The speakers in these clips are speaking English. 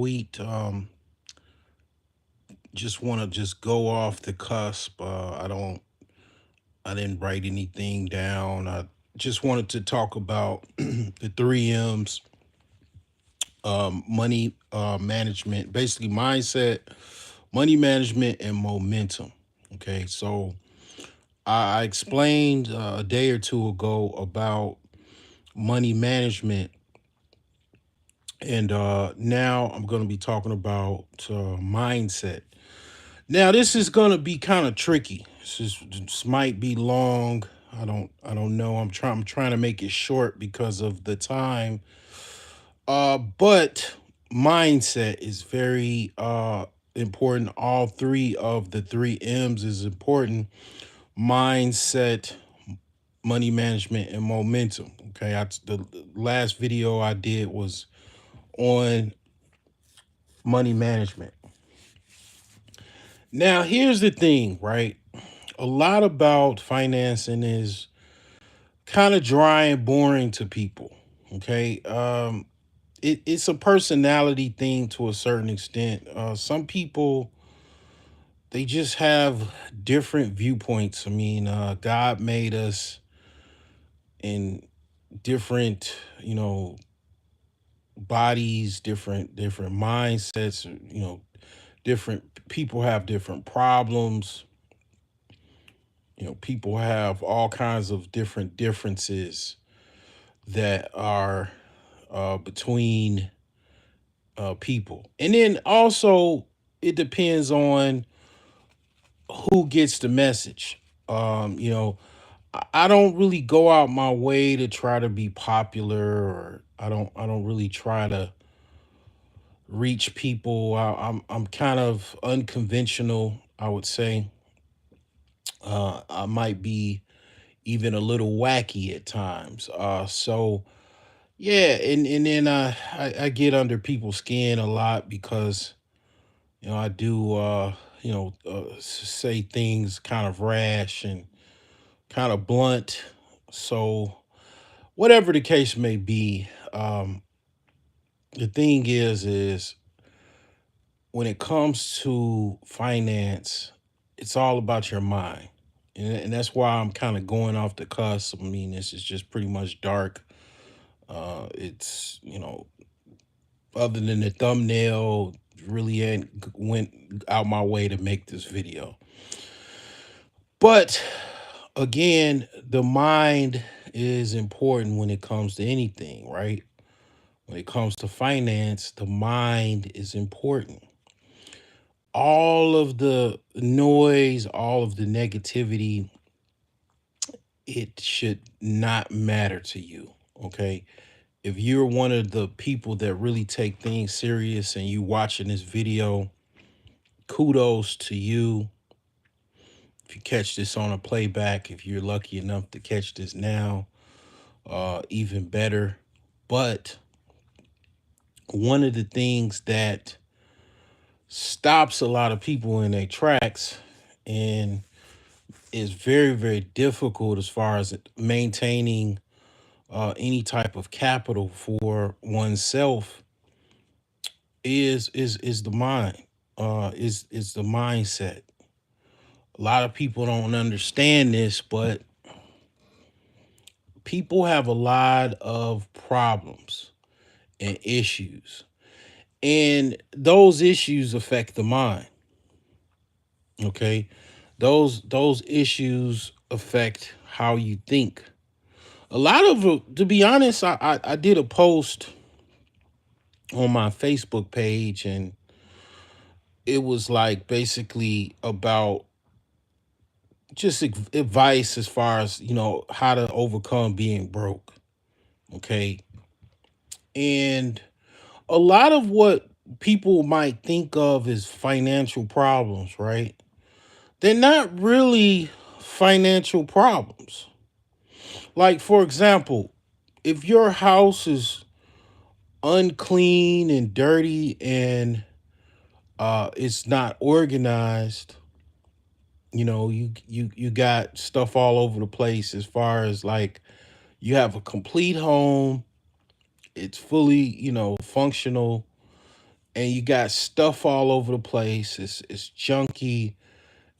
sweet. Just want to just go off the cusp. I didn't write anything down. I just wanted to talk about the three M's, money management, basically mindset, money management, and momentum. Okay, so I explained a day or two ago about money management, and now I'm going to be talking about mindset. Now this is gonna be kind of tricky. This might be long. I don't know. I'm trying to make it short because of the time. But mindset is very important. All three of the three M's is important. Mindset, money management, and momentum. Okay. The last video I did was on money management. Now here's the thing, right? A lot about financing is kind of dry and boring to people. Okay. It's a personality thing to a certain extent. Some people, they just have different viewpoints. I mean, God made us in different, bodies, different mindsets. Different people have different problems. People have all kinds of different differences that are between people. And then also, it depends on who gets the message. I don't really go out my way to try to be popular, or I don't really try to reach people. I'm kind of unconventional, I would say. I might be even a little wacky at times. So yeah, and then I get under people's skin a lot because I do say things kind of rash and kind of blunt. So whatever the case may be, the thing is when it comes to finance, it's all about your mind. And that's why I'm kind of going off the cusp. I mean, this is just pretty much dark. It's other than the thumbnail, really ain't went out my way to make this video. But again, the mind is important when it comes to anything, right? When it comes to finance, the mind is important. All of the noise, all of the negativity, it should not matter to you. Okay. If you're one of the people that really take things serious and you watching this video, kudos to you. If you catch this on a playback, if you're lucky enough to catch this now, even better. But one of the things that stops a lot of people in their tracks and is very, very difficult as far as maintaining any type of capital for oneself is the mind, is the mindset. A lot of people don't understand this, but people have a lot of problems and issues, and those issues affect the mind. Okay, those issues affect how you think. A lot of to be honest, I did a post on my Facebook page, and it was like basically about just advice as far as how to overcome being broke. Okay, and a lot of what people might think of as financial problems, right? They're not really financial problems. Like, for example, if your house is unclean and dirty and it's not organized, you got stuff all over the place as far as like you have a complete home, it's fully, functional, and you got stuff all over the place. It's junky,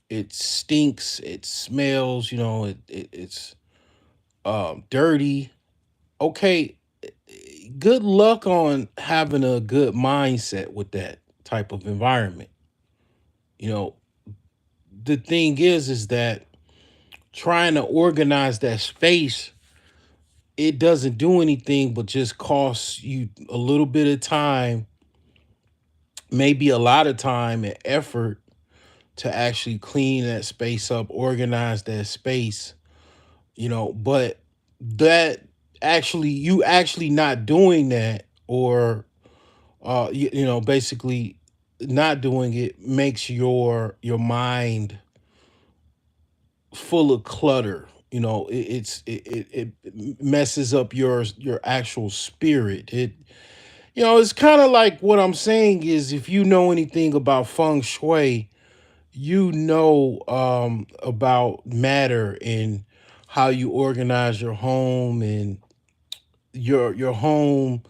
it stinks, it smells, it's dirty. Okay, good luck on having a good mindset with that type of environment. You know, the thing is that trying to organize that space, it doesn't do anything but just cost you a little bit of time, maybe a lot of time and effort to actually clean that space up, organize that space, but that actually you actually not doing that, or basically not doing it makes your mind full of clutter. It messes up your actual spirit. It's kind of like, what I'm saying is, if you know anything about feng shui, about matter and how you organize your home, and your home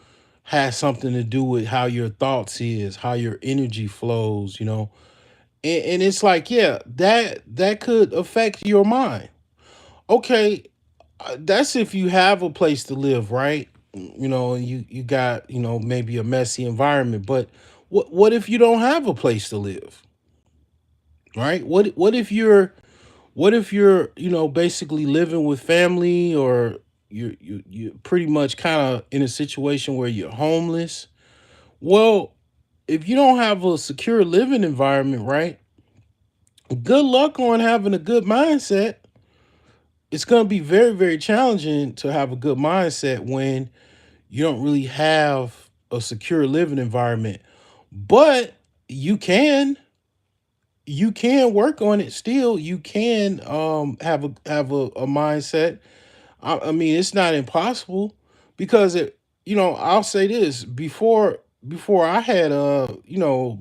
has something to do with how your thoughts is, how your energy flows, and it's like, yeah, that could affect your mind. Okay, that's if you have a place to live, right? And you got, maybe a messy environment, but what if you don't have a place to live, right? What if you're basically living with family, or you pretty much kind of in a situation where you're homeless? Well, if you don't have a secure living environment, right? Good luck on having a good mindset. It's going to be very, very challenging to have a good mindset when you don't really have a secure living environment. But you can work on it still. You can have a mindset. I mean, it's not impossible, because I'll say this: before I had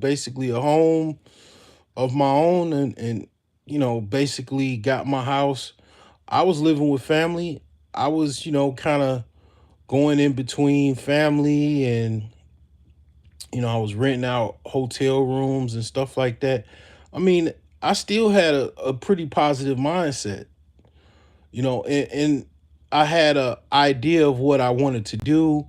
basically a home of my own, and basically got my house, I was living with family. I was kind of going in between family, and I was renting out hotel rooms and stuff like that. I mean, I still had a pretty positive mindset, and I had a idea of what I wanted to do,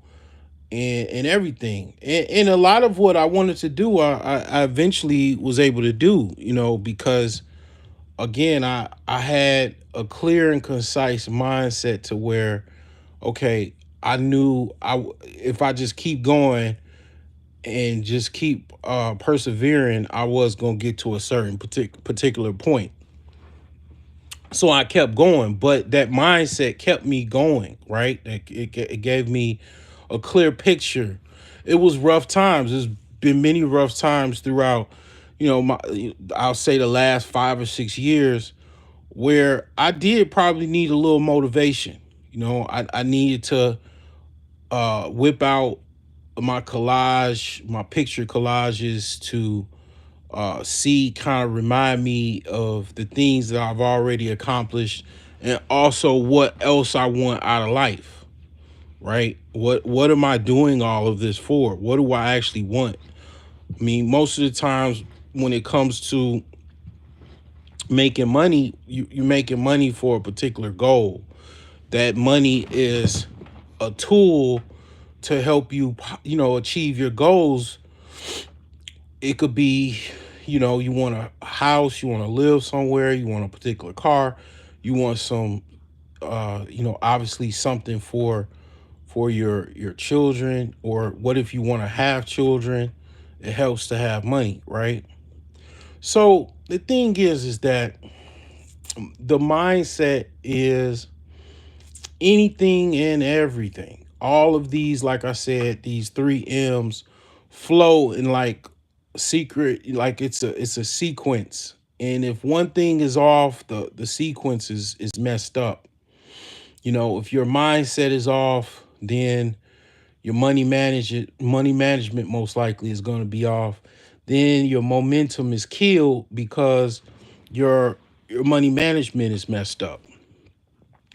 and everything. And a lot of what I wanted to do, I eventually was able to do, because again, I had a clear and concise mindset to where, okay, I knew if I just keep going and just keep persevering, I was going to get to a certain particular point. So I kept going, but that mindset kept me going, right? It gave me a clear picture. It was rough times. There's been many rough times throughout, I'll say the last 5 or 6 years, where I did probably need a little motivation. I needed to whip out my picture collages, to see, kind of remind me of the things that I've already accomplished, and also what else I want out of life, right? What am I doing all of this for? What do I actually want? I mean, most of the times when it comes to making money, you're making money for a particular goal. That money is a tool to help you, achieve your goals. It could be, you want a house, you want to live somewhere, you want a particular car, you want some, obviously something for your children, or what if you want to have children? It helps to have money, right? So the thing is that the mindset is anything and everything. All of these, like I said, these three M's flow in like secret, like it's a sequence. And if one thing is off, the sequence is messed up. If your mindset is off, then your money management most likely is going to be off. Then your momentum is killed, because your money management is messed up.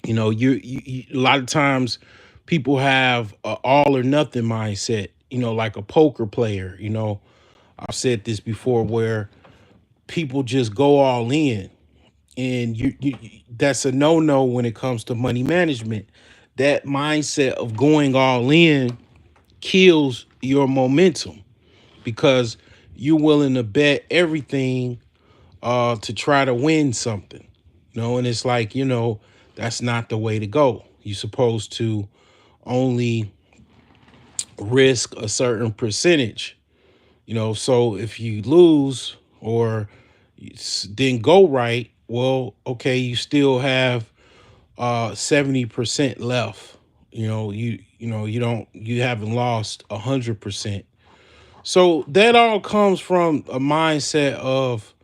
A lot of times people have a all or nothing mindset, like a poker player. I've said this before, where people just go all in, and that's a no-no when it comes to money management. That mindset of going all in kills your momentum, because you're willing to bet everything to try to win something. And it's like, that's not the way to go. You're supposed to only risk a certain percentage. So if you lose or didn't go right, well, okay, you still have 70% left. You haven't lost 100%. So that all comes from a mindset of,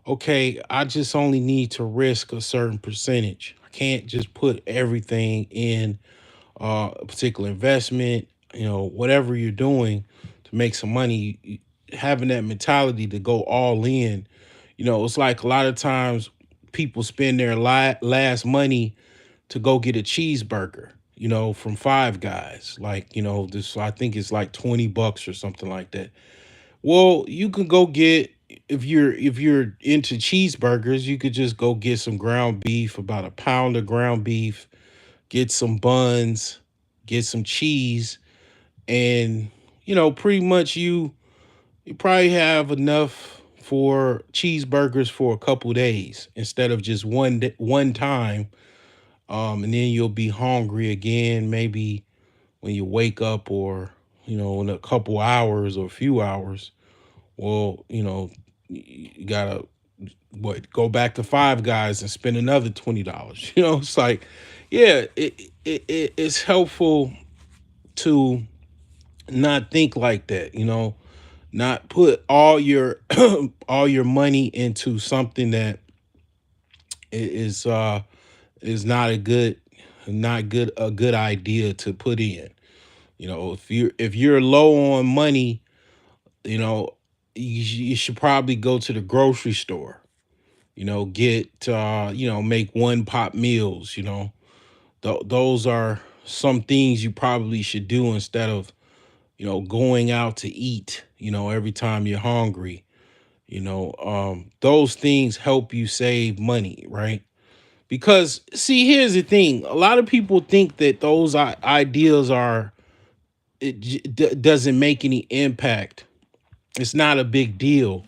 okay, I just only need to risk a certain percentage. I can't just put everything in a particular investment, whatever you're doing to make some money. Having that mentality to go all in, it's like a lot of times people spend their last money to go get a cheeseburger, from Five Guys. Like, this, I think it's like $20 or something like that. Well, you can go get, if you're into cheeseburgers, you could just go get some ground beef, about a pound of ground beef, get some buns, get some cheese, and pretty much you probably have enough for cheeseburgers for a couple days instead of just one time. And then you'll be hungry again, maybe when you wake up, or in a couple hours or a few hours. Well, you gotta go back to Five Guys and spend another $20. It's like, yeah, it's helpful to not think like that. Not put all your all your money into something that is is not a good idea to put in. If you're low on money, you know you should probably go to the grocery store. Get make one pot meals. Those are some things you probably should do instead of going out to eat every time you're hungry. Those things help you save money, right? Because, see, here's the thing: a lot of people think that those ideas are, doesn't make any impact. It's not a big deal.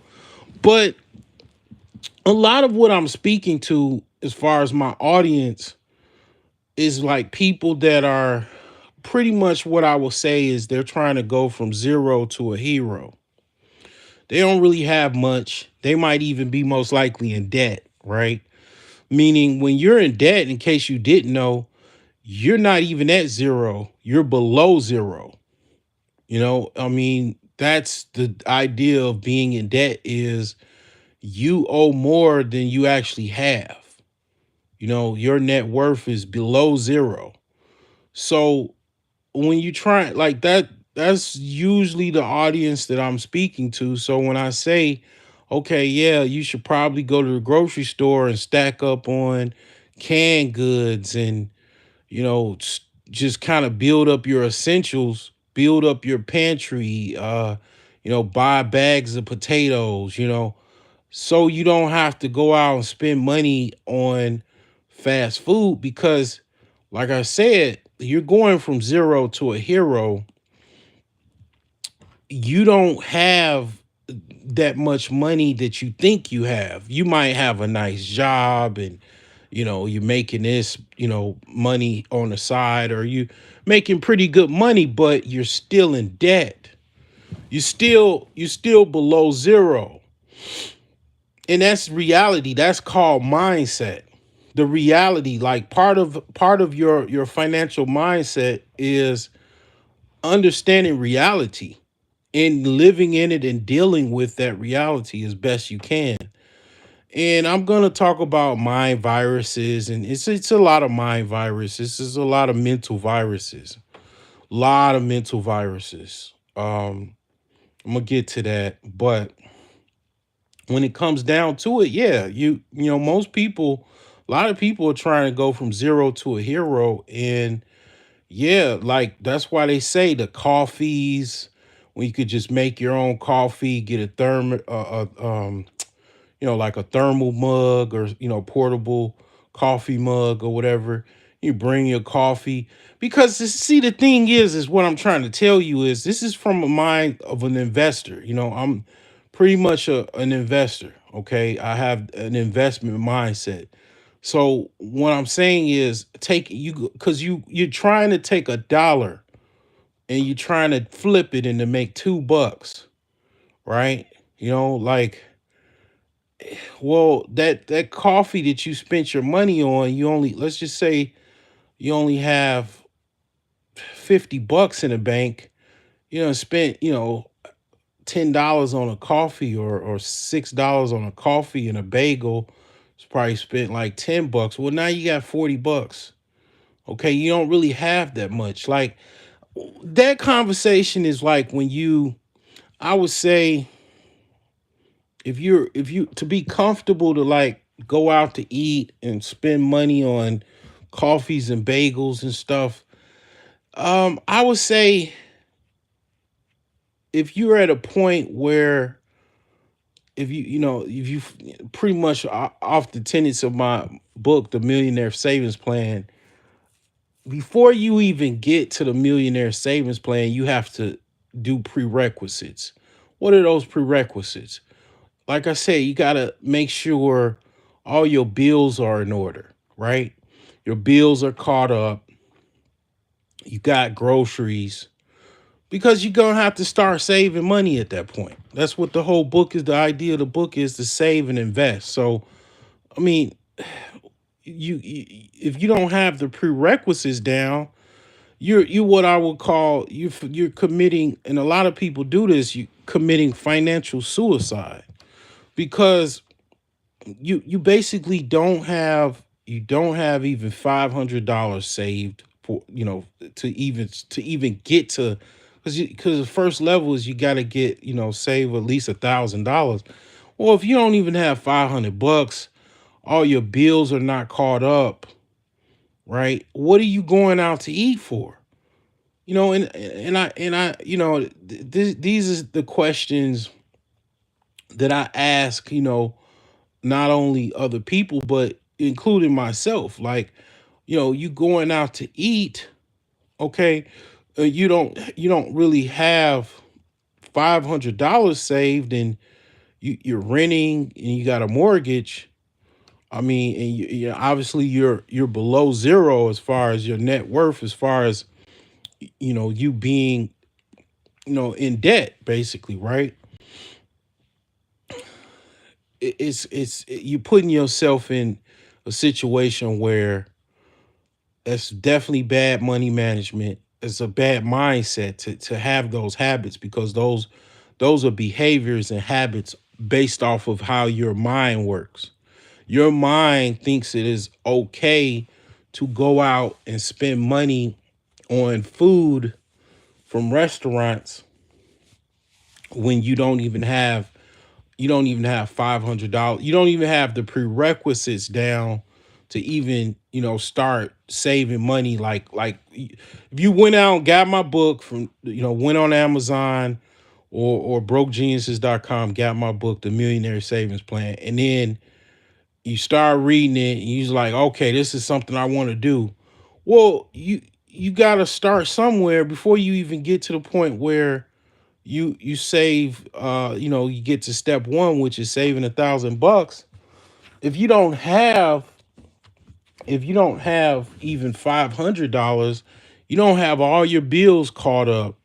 But a lot of what I'm speaking to, as far as my audience, is like people that are pretty much, what I will say is, they're trying to go from zero to a hero. They don't really have much. They might even be most likely in debt, right? Meaning, when you're in debt, in case you didn't know, you're not even at zero. You're below zero. I mean, that's the idea of being in debt, is you owe more than you actually have. Your net worth is below zero. So when you try like that, that's usually the audience that I'm speaking to. So when I say, okay, yeah, you should probably go to the grocery store and stack up on canned goods, and just kind of build up your essentials, build up your pantry, buy bags of potatoes, so you don't have to go out and spend money on fast food. Because, like I said, you're going from zero to a hero. You don't have that much money that you think you have. You might have a nice job, and you're making this, money on the side, or you making pretty good money, but you're still in debt. You still below zero. And that's reality. That's called mindset. The reality, like, part of your financial mindset is understanding reality and living in it and dealing with that reality as best you can. And I'm gonna talk about mind viruses, and it's a lot of mind viruses. There's a lot of mental viruses. Lot of mental viruses. I'm gonna get to that, but when it comes down to it, yeah, most people, a lot of people are trying to go from zero to a hero, and yeah, like, that's why they say the coffees, when you could just make your own coffee, get a like a thermal mug, or portable coffee mug or whatever. You bring your coffee, because see, the thing is what I'm trying to tell you is, this is from a mind of an investor. I'm pretty much an investor. Okay, I have an investment mindset. So what I'm saying is, take you because you're trying to take a dollar and you're trying to flip it and to make $2, right? Like, well, that coffee that you spent your money on, you only, let's just say you only have $50 in the bank. Spent, $10 on a coffee, or $6 on a coffee and a bagel. It's probably spent like $10. Well, now you got $40. Okay, you don't really have that much. Like, that conversation is like when I would say, if you to be comfortable to like go out to eat and spend money on coffees and bagels and stuff, I would say, if you're at a point where, if you pretty much off the tenets of my book, The Millionaire Savings Plan, before you even get to the Millionaire Savings Plan, you have to do prerequisites. What are those prerequisites? Like I say, you got to make sure all your bills are in order, right? Your bills are caught up. You got groceries, because you're going to have to start saving money at that point. That's what the whole book is. The idea of the book is to save and invest. So, I mean, if you don't have the prerequisites down, you're what I would call, you're committing, and a lot of people do this, you committing financial suicide, because you basically don't have even $500 saved for, to even get to, because the first level is, you got to get, save at least $1,000. Well, if you don't even have $500, all your bills are not caught up, right? What are you going out to eat for? And I these is the questions that I ask, not only other people, but including myself. Like, you going out to eat, okay? You don't really have $500 saved, and you're renting and you got a mortgage. I mean, and obviously you're below zero as far as your net worth, as far as you being in debt, basically, right? You putting yourself in a situation where it's definitely bad money management. It's a bad mindset to have those habits, because those are behaviors and habits based off of how your mind works. Your mind thinks it is okay to go out and spend money on food from restaurants when you don't even have $500. You don't even have the prerequisites down to even start saving money. Like if you went out and got my book from, went on Amazon or brokegeniuses.com, got my book, The Millionaire Savings Plan, and then you start reading it and you're like, okay, this is something I want to do. Well, you got to start somewhere before you even get to the point where you save, you get to step one, which is saving $1,000. if you don't have if you don't have even $500, you don't have all your bills caught up.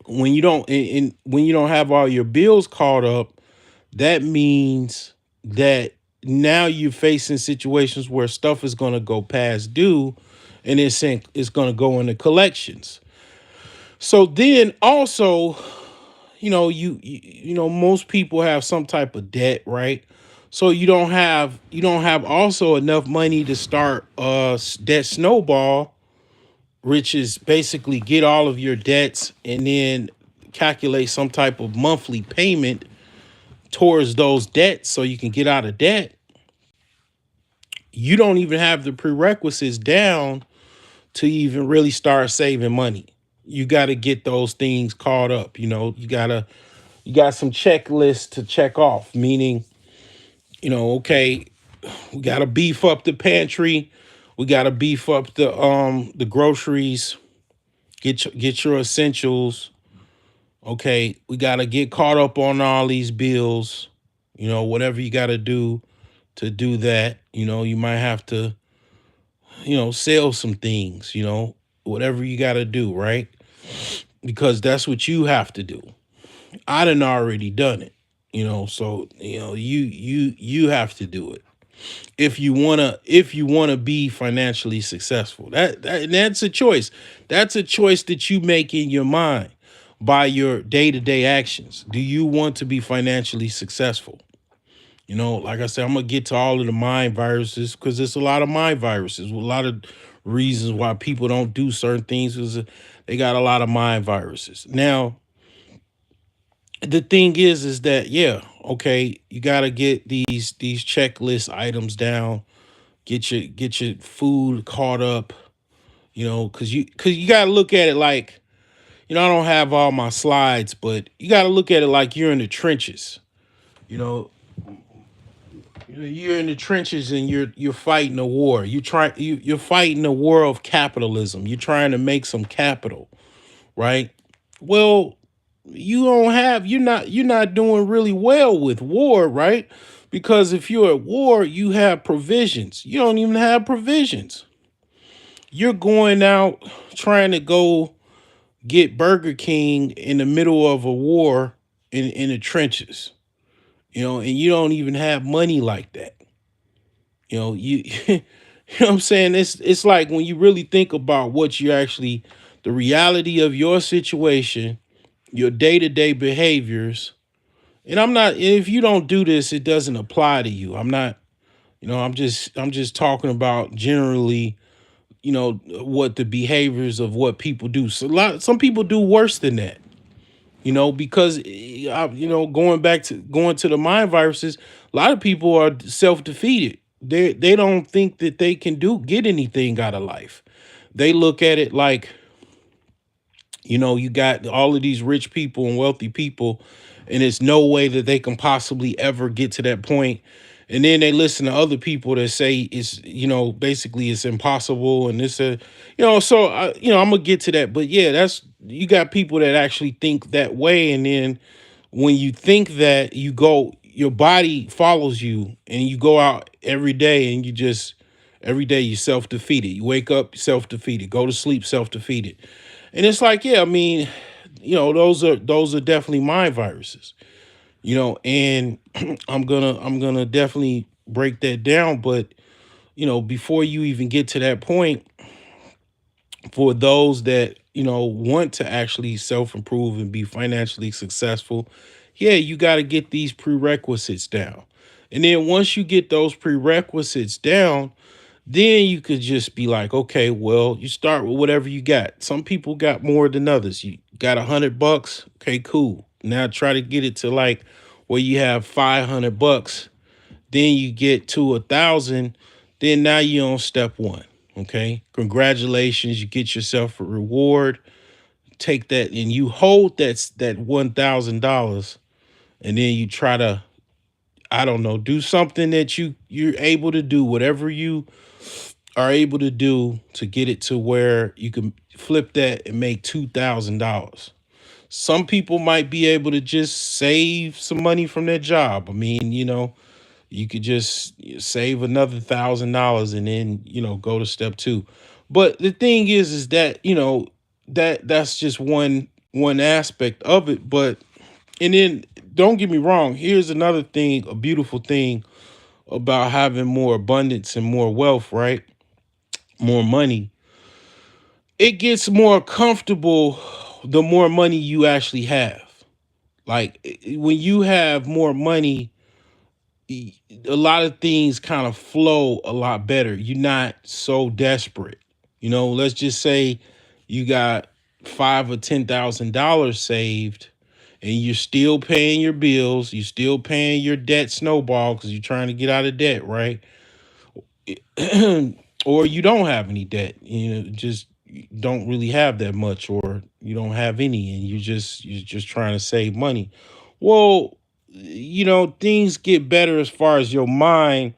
When you don't have all your bills caught up, that means that now you're facing situations where stuff is going to go past due, and it's going to go into collections. So then also, most people have some type of debt, right? So you don't have also enough money to start debt snowball, which is basically get all of your debts and then calculate some type of monthly payment towards those debts so you can get out of debt. You don't even have the prerequisites down to even really start saving money. you got to get those things caught up. You got some checklists to check off, meaning, okay, we got to beef up the pantry, we got to beef up the groceries, get your essentials. Okay, we got to get caught up on all these bills. Whatever you got to do that. You might have to, sell some things. Whatever you got to do, right? Because that's what you have to do. I done already done it. So you have to do it if you wanna be financially successful. That's a choice. That's a choice that you make in your mind by your day-to-day actions. Do you want to be financially successful? Like I said, I'm gonna get to all of the mind viruses because there's a lot of mind viruses. A lot of reasons why people don't do certain things is they got a lot of mind viruses. Now, the thing is that, yeah, okay, you got to get these checklist items down, get your food caught up, because you got to look at it like, I don't have all my slides, but you got to look at it like you're in the trenches. you know you're in the trenches and you're fighting a war. You're fighting a war of capitalism. You're trying to make some capital, right? Well, you're not doing really well with war, right? Because if you're at war, you have provisions. You don't even have provisions. You're going out trying to go get Burger King in the middle of a war in the trenches, and you don't even have money like that. You you know what I'm saying? It's like when you really think about what you actually, the reality of your situation, your day-to-day behaviors. And I'm not, if you don't do this, it doesn't apply to you. I'm not, I'm just talking about generally, what the behaviors of what people do. So some people do worse than that. Because going to the mind viruses, a lot of people are self-defeated. They don't think that they can get anything out of life. They look at it like, you got all of these rich people and wealthy people, and it's no way that they can possibly ever get to that point. And then they listen to other people that say it's, basically it's impossible. And it's so I'm gonna get to that. But yeah, you got people that actually think that way. And then when you think that, your body follows you and you go out every day and every day you self defeated. You wake up self defeated, go to sleep self defeated. And it's like, yeah, I mean, those are definitely mind viruses, and I'm gonna definitely break that down. But, before you even get to that point, for those that, want to actually self-improve and be financially successful, yeah, you got to get these prerequisites down. And then once you get those prerequisites down, then you could just be like, okay, well, you start with whatever you got. Some people got more than others. You got $100. Okay, cool. Now try to get it to like where you have $500. Then you get to 1,000. Then now you're on step one. Okay, congratulations. You get yourself a reward. Take that and you hold that $1,000, and then you try to, I don't know, do something that you're able to do, whatever you are able to do to get it to where you can flip that and make $2,000. Some people might be able to just save some money from their job. I mean, you could just save another $1,000 and then, go to step two. But the thing is that, that's just one aspect of it. But and then don't get me wrong, here's another thing, a beautiful thing about having more abundance and more wealth, right? More money. It gets more comfortable the more money you actually have. Like when you have more money, a lot of things kind of flow a lot better. You're not so desperate. Let's just say you got $5,000 or $10,000 saved, and you're still paying your bills. You're still paying your debt snowball because you're trying to get out of debt, right? Or you don't have any debt. Just don't really have that much, or you don't have any, and you're just trying to save money. Well, things get better as far as your mind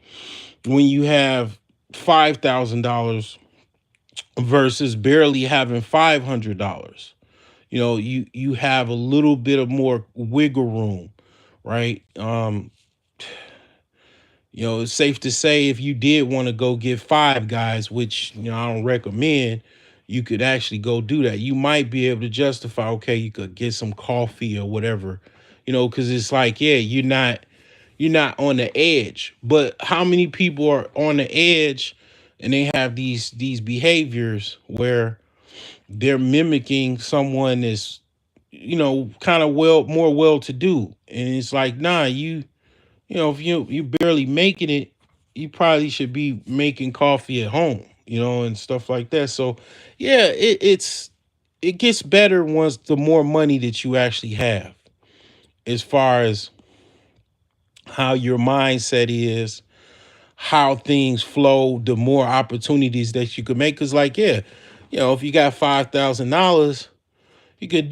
when you have $5,000 versus barely having $500. You have a little bit of more wiggle room, right? It's safe to say if you did want to go get Five Guys, which I don't recommend, you could actually go do that. You might be able to justify, okay, you could get some coffee or whatever, because it's like, yeah, you're not on the edge. But how many people are on the edge and they have these behaviors where they're mimicking someone that's, kind of more well to do. And it's like, nah, if you barely making it, you probably should be making coffee at home, and stuff like that. So yeah, it gets better once the more money that you actually have, as far as how your mindset is, how things flow, the more opportunities that you could make. Cause like, yeah, if you got $5,000, you could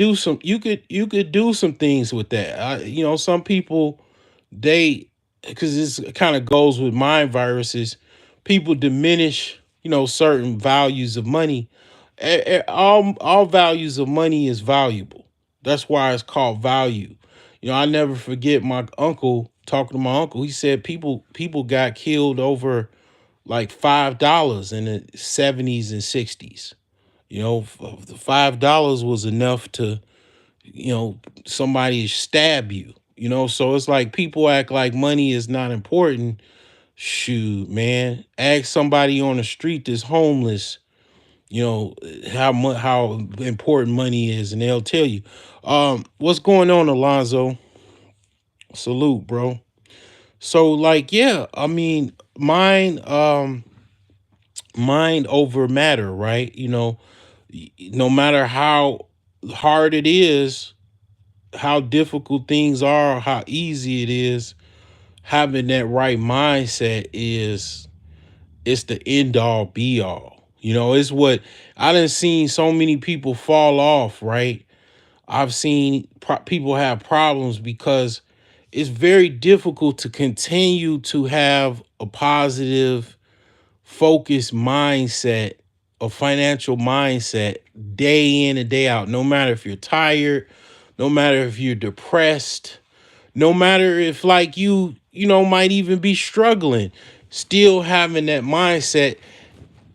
do some things with that. Some people, they, because this kind of goes with mind viruses, people diminish certain values of money. All values of money is valuable. That's why it's called value. I never forget my uncle, talking to my uncle. He said people got killed over like $5 in the 70s and 60s. The $5 was enough to, somebody stab you. So it's like people act like money is not important. Shoot, man, ask somebody on the street that's homeless, how important money is, and they'll tell you. What's going on, Alonzo? Salute, bro. So like, yeah, I mean, mind over matter, right? No matter how hard it is, how difficult things are, how easy it is, having that right mindset is, it's the end all be all. It's what I done seen so many people fall off, right? I've seen people have problems because it's very difficult to continue to have a positive, focused mindset, a financial mindset, day in and day out. No matter if you're tired, no matter if you're depressed, no matter if like might even be struggling, still having that mindset,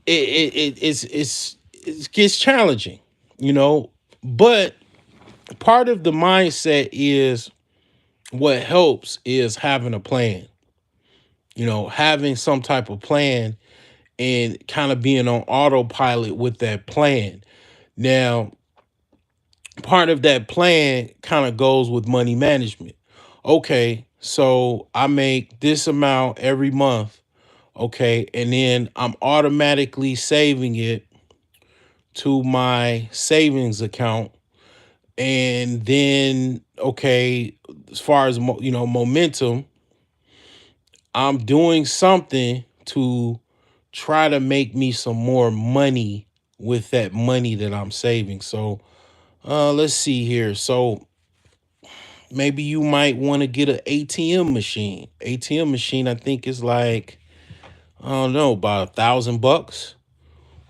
it gets challenging, you know. But part of the mindset is, what helps is having a plan, having some type of plan and kind of being on autopilot with that plan. Now, part of that plan kind of goes with money management. Okay, so I make this amount every month. Okay, and then I'm automatically saving it to my savings account. And then, okay, as far as momentum, I'm doing something to try to make me some more money with that money that I'm saving. So let's see here. So maybe you might want to get an ATM machine. ATM machine, I think, is like, I don't know, about $1,000.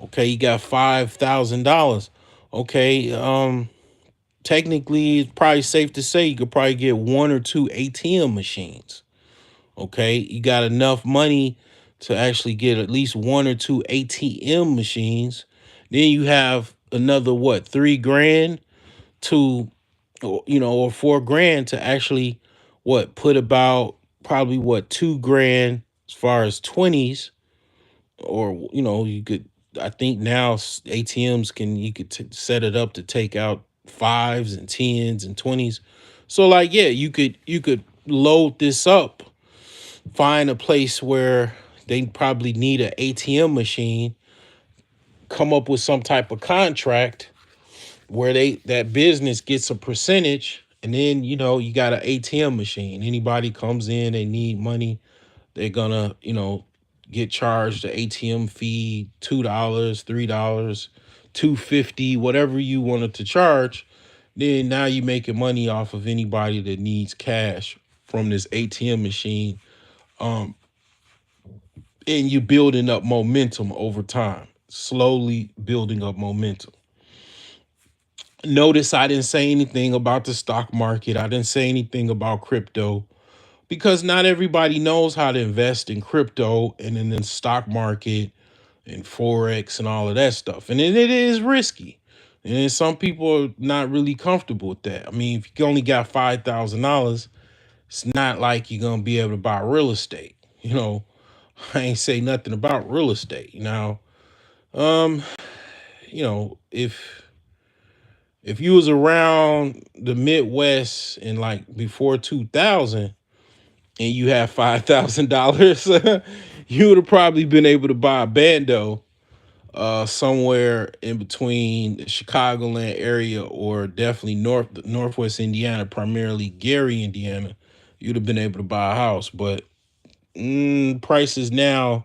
Okay, you got $5,000. Okay, technically, it's probably safe to say you could probably get one or two ATM machines. Okay, you got enough money to actually get at least one or two ATM machines. Then you have another, what, 3 grand to, or 4 grand to actually, what, put about probably, what, 2 grand as far as 20s. Or you could, I think now ATMs can, you could set it up to take out fives and tens and 20s. So like, yeah, you could load this up, find a place where they probably need an ATM machine, come up with some type of contract where that business gets a percentage, and then you got an ATM machine. Anybody comes in, they need money, they're gonna get charged the ATM fee, $2, $3, 250, whatever you wanted to charge, then now you're making money off of anybody that needs cash from this ATM machine. Um, and you're building up momentum over time, slowly building up momentum. Notice I didn't say anything about the stock market. I didn't say anything about crypto because not everybody knows how to invest in crypto and in the stock market and forex and all of that stuff. And it is risky. And then some people are not really comfortable with that. I mean, if you only got $5,000, it's not like you're gonna be able to buy real estate. I ain't say nothing about real estate. Um, if you was around the Midwest in like before 2000 and you have $5,000, you would have probably been able to buy a bando somewhere in between the Chicagoland area or definitely Northwest Indiana, primarily Gary, Indiana. You'd have been able to buy a house, but prices now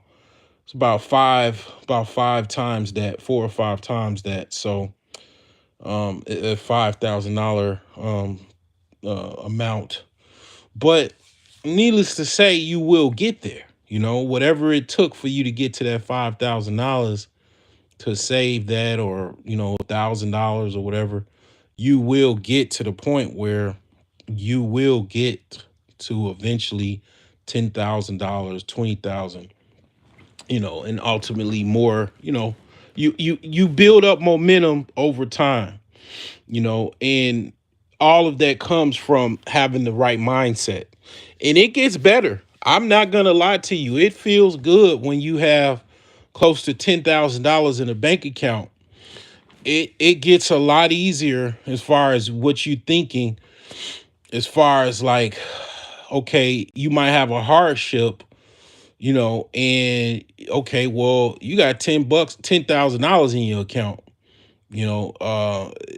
it's about five times that, 4 or 5 times that. So a $5,000 amount, but needless to say, you will get there. Whatever it took for you to get to that $5,000 to save that, or $1,000 or whatever, you will get to the point where you will get to eventually $10,000, 20,000, and ultimately more. You build up momentum over time, and all of that comes from having the right mindset, and it gets better. I'm not gonna lie to you. It feels good when you have close to $10,000 in a bank account. It gets a lot easier as far as what you thinking, as far as like, okay, you might have a hardship, and okay, well, you got $10, $10,000 in your account.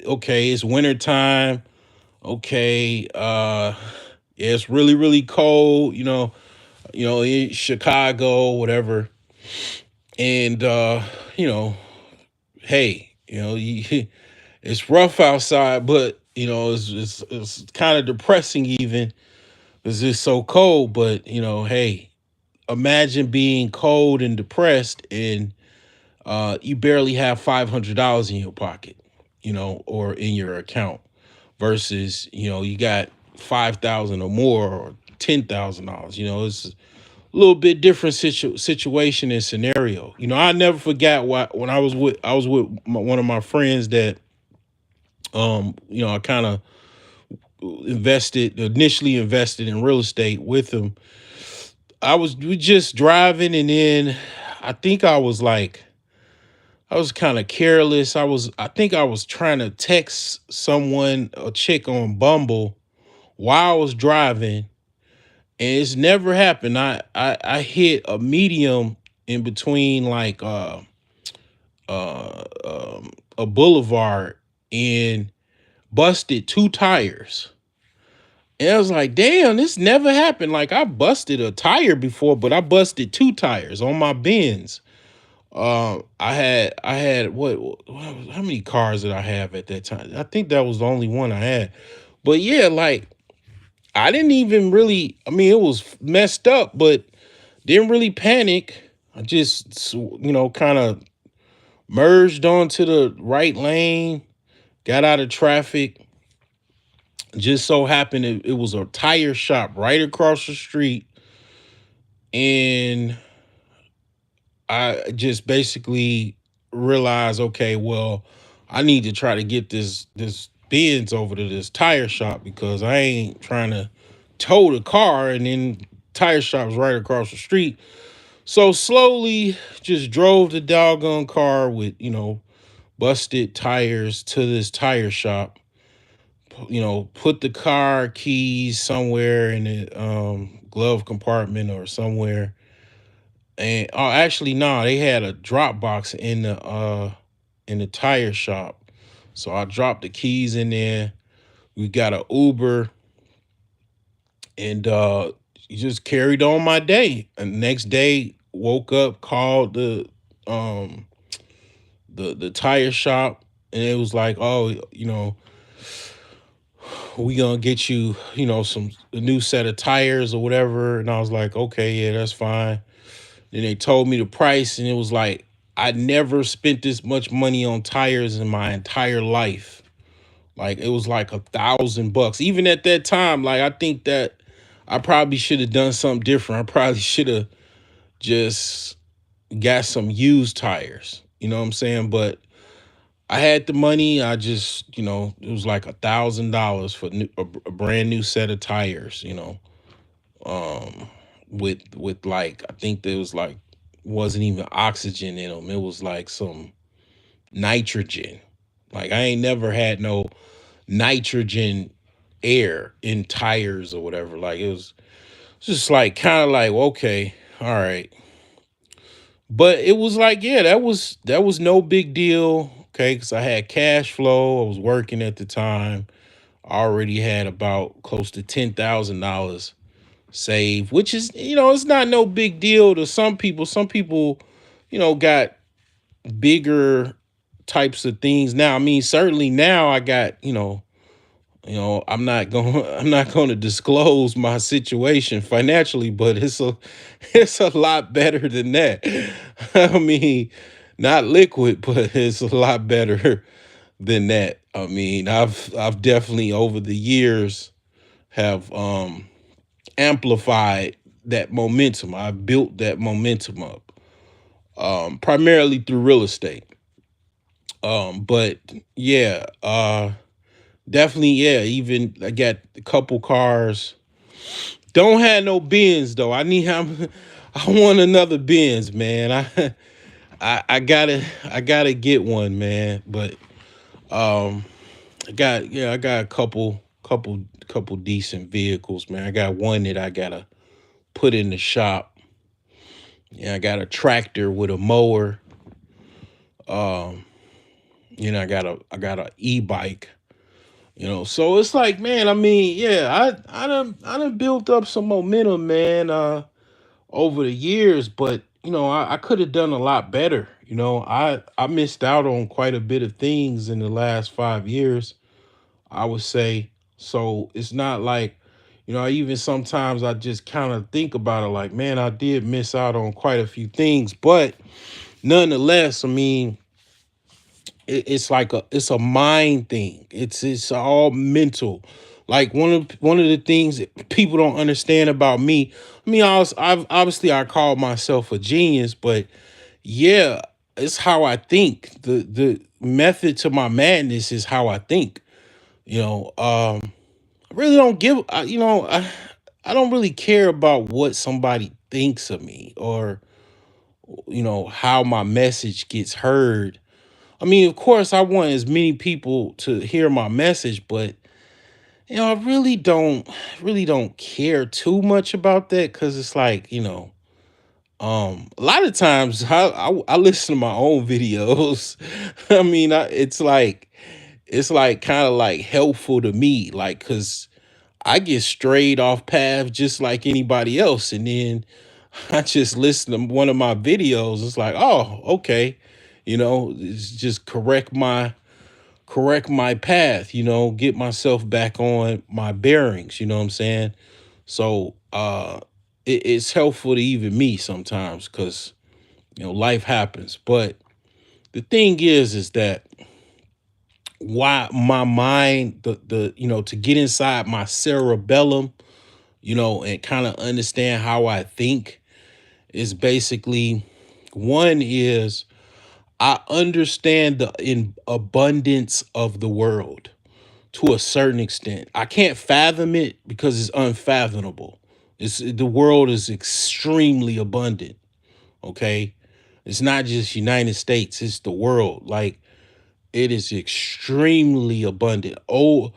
Okay, it's winter time. Okay, yeah, it's really, really cold, in Chicago, whatever. And you know, hey, it's rough outside, but it's kind of depressing even because it's so cold. But hey, imagine being cold and depressed, and you barely have $500 in your pocket, or in your account, versus you got 5,000 or more, or $10,000. It's a little bit different situation and scenario. I never forgot when I was with one of my friends that I kind of initially invested in real estate with him. We just driving, and then I think I was kind of careless. I think I was trying to text someone, a chick on Bumble, while I was driving, and it's never happened. I hit a medium in between, like uh a boulevard, and busted 2 tires. And I was like, damn, this never happened. Like, I busted a tire before, but I busted 2 tires on my Benz. I had how many cars did I have at that time? I think that was the only one I had. But yeah, like, I didn't even really, I mean, it was messed up, but didn't really panic. I just, kind of merged onto the right lane, got out of traffic. Just so happened it was a tire shop right across the street. And I just basically realized, okay, well, I need to try to get this Benz over to this tire shop, because I ain't trying to tow the car and then tire shop's right across the street. So slowly just drove the doggone car with, busted tires to this tire shop. Put the car keys somewhere in the glove compartment or somewhere. And oh, actually, no, they had a drop box in the tire shop. So I dropped the keys in there. We got a Uber, and just carried on my day. And next day, woke up, called um the tire shop, and it was like, oh, we gonna get you, some a new set of tires or whatever. And I was like, okay, yeah, that's fine. Then they told me the price, and it was like I never spent this much money on tires in my entire life. Like it was like $1,000. Even at that time, like I think that I probably should have done something different. I probably should have just got some used tires. You know what I'm saying? But I had the money. I just, it was like $1,000 for a brand new set of tires. Um, with like I think there was like wasn't even oxygen in them. It was like some nitrogen. Like I ain't never had no nitrogen air in tires or whatever. Like it was just like kind of like okay, all right. But it was like yeah, that was no big deal. Okay, because I had cash flow. I was working at the time. I already had about close to $10,000 saved, which is it's not no big deal to some people. Some people, got bigger types of things now. I mean, certainly now I got I'm not going to disclose my situation financially, but it's a lot better than that. I mean, not liquid, but it's a lot better than that. I mean, I've definitely over the years have amplified that momentum. I built that momentum up primarily through real estate. But yeah, definitely yeah, even I got a couple cars. Don't have no Benz though. I want another Benz, man. I gotta get one, man. But um I got a couple decent vehicles, man. I got one that I gotta put in the shop. Yeah, I got a tractor with a mower. Um, I got a e-bike. So it's like, man, I mean, yeah, I done built up some momentum, man, over the years, but I could have done a lot better. I missed out on quite a bit of things in the last 5 years, I would say. So it's not like, even sometimes I just kind of think about it like, man, I did miss out on quite a few things, but nonetheless, I mean, it's like it's a mind thing. It's all mental. Like one of the things that people don't understand about me. I mean, I've obviously I call myself a genius, but yeah, it's how I think. The method to my madness is how I think. I really don't give. I don't really care about what somebody thinks of me or how my message gets heard. I mean, of course, I want as many people to hear my message, but I really don't care too much about that because it's like, a lot of times I listen to my own videos. I mean, it's like kind of like helpful to me, like because I get strayed off path just like anybody else, and then I just listen to one of my videos. It's like, oh, okay, it's just correct my path, get myself back on my bearings, you know what I'm saying? So it's helpful to even me sometimes because life happens. But the thing is that why my mind, the to get inside my cerebellum, and kind of understand how I think is basically one is I understand the in abundance of the world to a certain extent. I can't fathom it because it's unfathomable. The world is extremely abundant. Okay, it's not just United States; it's the world. Like it is extremely abundant. Oh,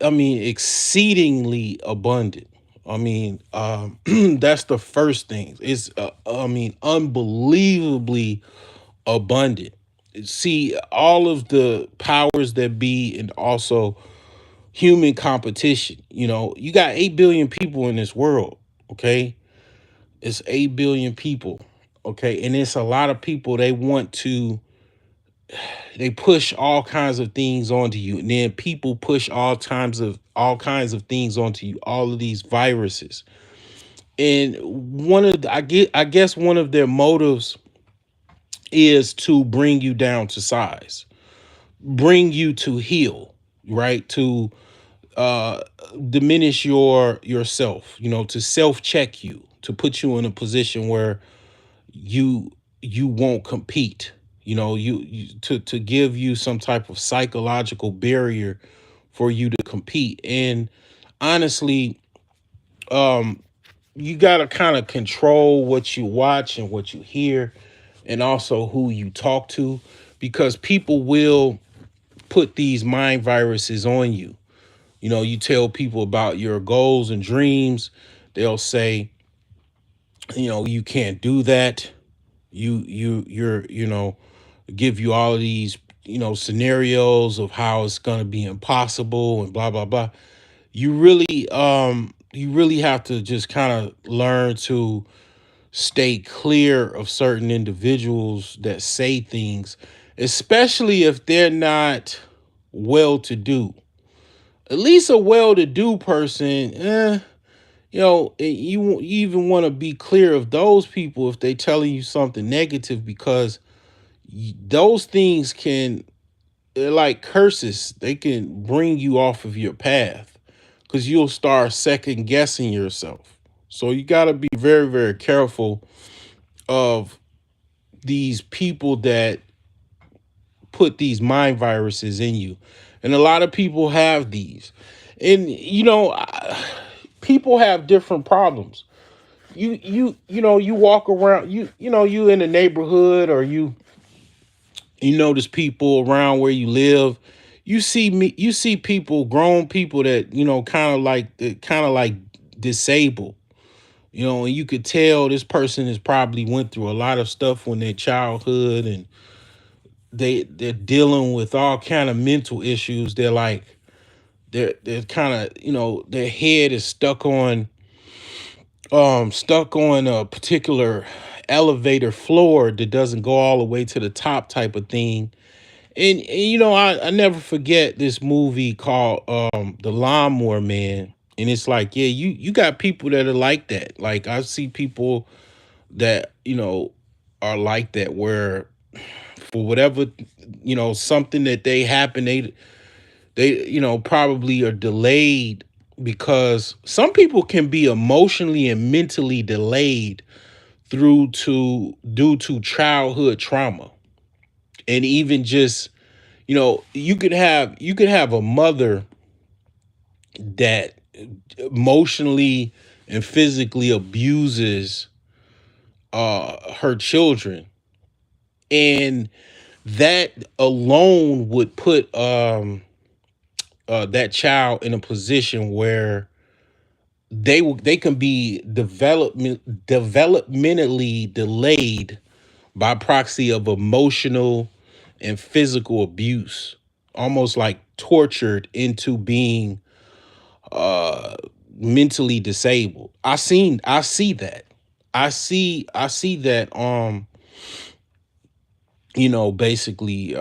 I mean, exceedingly abundant. I mean, that's the first thing. It's, I mean, unbelievably abundant. See, all of the powers that be, and also human competition. You got 8 billion people in this world. Okay. It's 8 billion people. Okay. And it's a lot of people they want to they push all kinds of things onto you, and then people push all kinds of things onto you, all of these viruses. And I guess one of their motives is to bring you down to size, bring you to heal, right? To uh diminish yourself, to self check you, to put you in a position where you you won't compete, to give you some type of psychological barrier for you to compete. And honestly, um you got to kind of control what you watch and what you hear, and also who you talk to, because people will put these mind viruses on you. You tell people about your goals and dreams, they'll say, you can't do that. You're give you all of these, scenarios of how it's going to be impossible and blah blah blah. You really have to just kind of learn to stay clear of certain individuals that say things, especially if they're not well to do. At least a well to do person, you even want to be clear of those people if they telling you something negative, because those things can, they're like curses. They can bring you off of your path, because you'll start second guessing yourself. So you got to be very, very careful of these people that put these mind viruses in you. And a lot of people have these. And people have different problems. You walk around, you in the neighborhood, or you notice people around where you live. You see people, grown people, that kind of like disabled. And you could tell this person has probably went through a lot of stuff when their childhood, and they're dealing with all kind of mental issues. They're kind of, their head is stuck on a particular elevator floor that doesn't go all the way to the top, type of thing. And I never forget this movie called The Lawnmower Man. And it's like, yeah, you got people that are like that. Like, I see people that, are like that, where for whatever, something that they happen, they probably are delayed, because some people can be emotionally and mentally delayed through to due to childhood trauma. And even just, you could have a mother that emotionally and physically abuses her children, and that alone would put that child in a position where they can be developmentally delayed by proxy of emotional and physical abuse, almost like tortured into being uh mentally disabled. I see that. I see that, basically,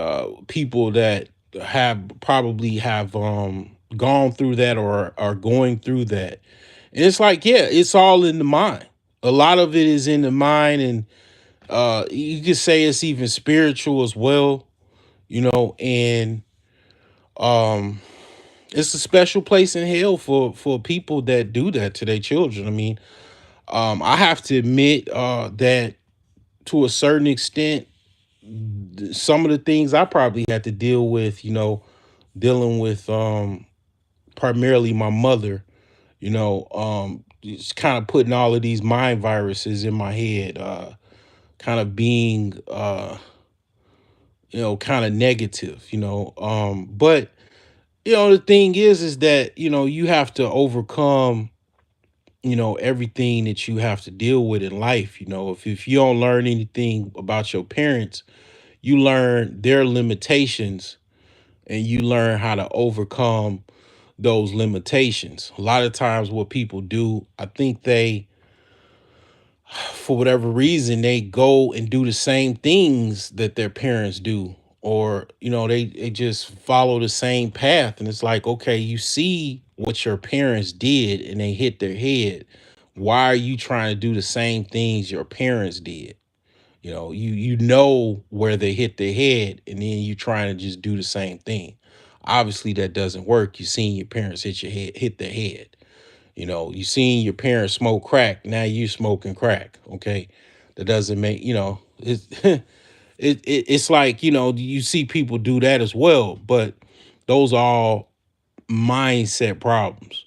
people that have gone through that, or are going through that. And it's like, yeah, it's all in the mind. A lot of it is in the mind. And you could say it's even spiritual as well, and um it's a special place in hell for people that do that to their children. I mean, I have to admit that, to a certain extent, some of the things I probably had to deal with, dealing with, primarily my mother, just kind of putting all of these mind viruses in my head, kind of being, kind of negative, but the thing is that, you have to overcome, everything that you have to deal with in life. If you don't learn anything about your parents, you learn their limitations, and you learn how to overcome those limitations. A lot of times what people do, I think for whatever reason, they go and do the same things that their parents do, or they just follow the same path, and it's like, okay, you see what your parents did and they hit their head. Why are you trying to do the same things your parents did? You know where they hit their head, and then you trying to just do the same thing. Obviously that doesn't work. You seen your parents hit their head. You seen your parents smoke crack, now you smoking crack. Okay, that doesn't make, it's it's like, you see people do that as well, but those are all mindset problems.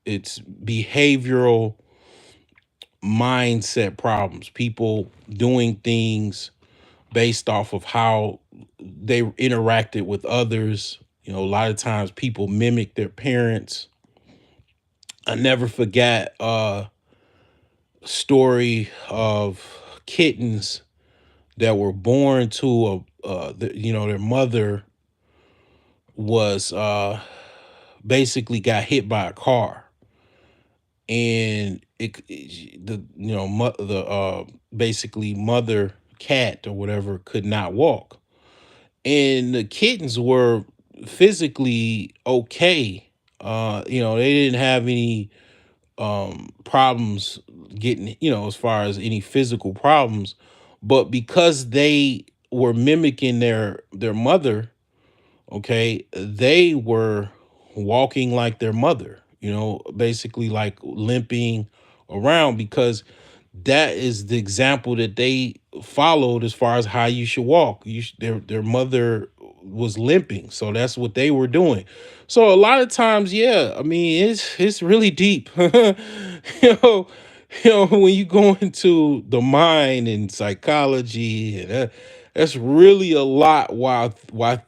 It's behavioral mindset problems. People doing things based off of how they interacted with others. A lot of times people mimic their parents. I never forget a story of kittens that were born to their mother was basically got hit by a car, and the the basically mother cat or whatever could not walk, and the kittens were physically okay. They didn't have any problems getting, as far as any physical problems, but because they were mimicking their mother, okay, they were walking like their mother, basically like limping around, because that is the example that they followed as far as how you should walk. Their mother was limping, so that's what they were doing. So a lot of times, yeah, I mean, it's really deep. you know, when you go into the mind and psychology, and that's really a lot why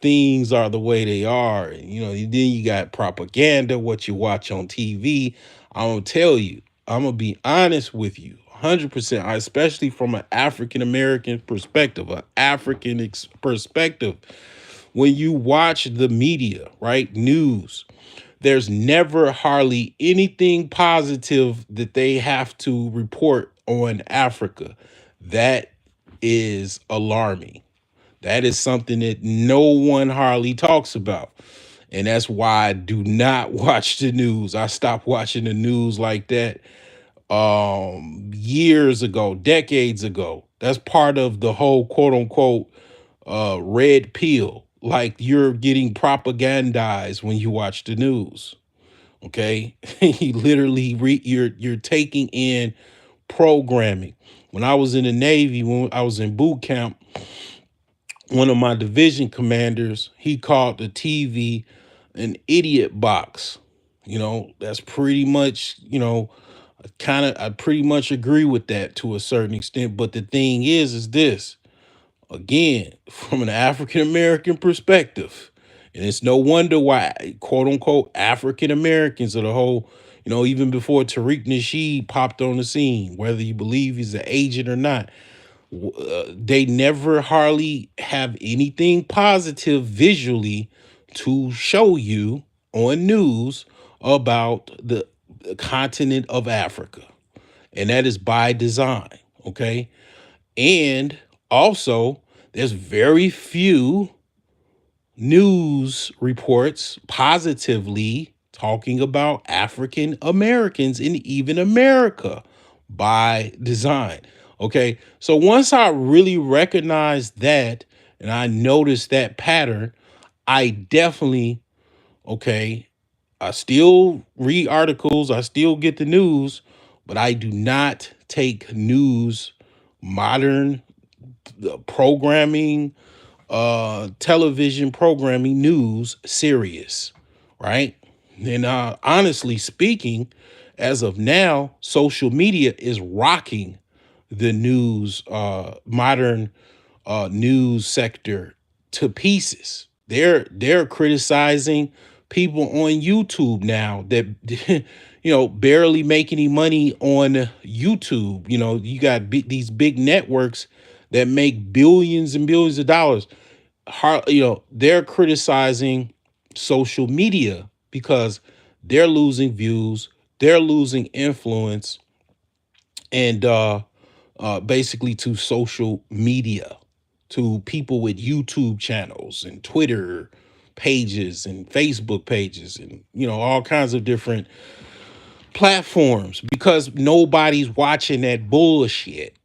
things are the way they are. And then you got propaganda, what you watch on TV. I'm gonna tell you, I'm gonna be honest with you, 100%, especially from an African American perspective, an perspective. When you watch the media, right, news, there's never hardly anything positive that they have to report on Africa. That is alarming. That is something that no one hardly talks about. And that's why I do not watch the news. I stopped watching the news like that years ago, decades ago. That's part of the whole quote unquote red pill. Like, you're getting propagandized when you watch the news. Okay? You literally you're taking in programming. When I was in the Navy, when I was in boot camp, one of my division commanders, he called the TV an idiot box. That's pretty much, I pretty much agree with that to a certain extent. But the thing is this, again, from an African American perspective, and it's no wonder why, quote unquote, African Americans are the whole, even before Tariq Nasheed popped on the scene, whether you believe he's an agent or not, they never hardly have anything positive visually to show you on news about the continent of Africa. And that is by design. Okay. And also, there's very few news reports positively talking about African Americans in even America by design. Okay. So once I really recognized that and I noticed that pattern, I definitely, okay, I still read articles, I still get the news, but I do not take news, modern programming, television programming news serious, right? And honestly speaking, as of now, social media is rocking the news, modern news sector to pieces. They're criticizing people on YouTube now that barely make any money on YouTube. You got these big networks that make billions and billions of dollars. They're criticizing social media because they're losing views, they're losing influence, and basically to social media. to people with YouTube channels and Twitter pages and Facebook pages and all kinds of different platforms because nobody's watching that bullshit.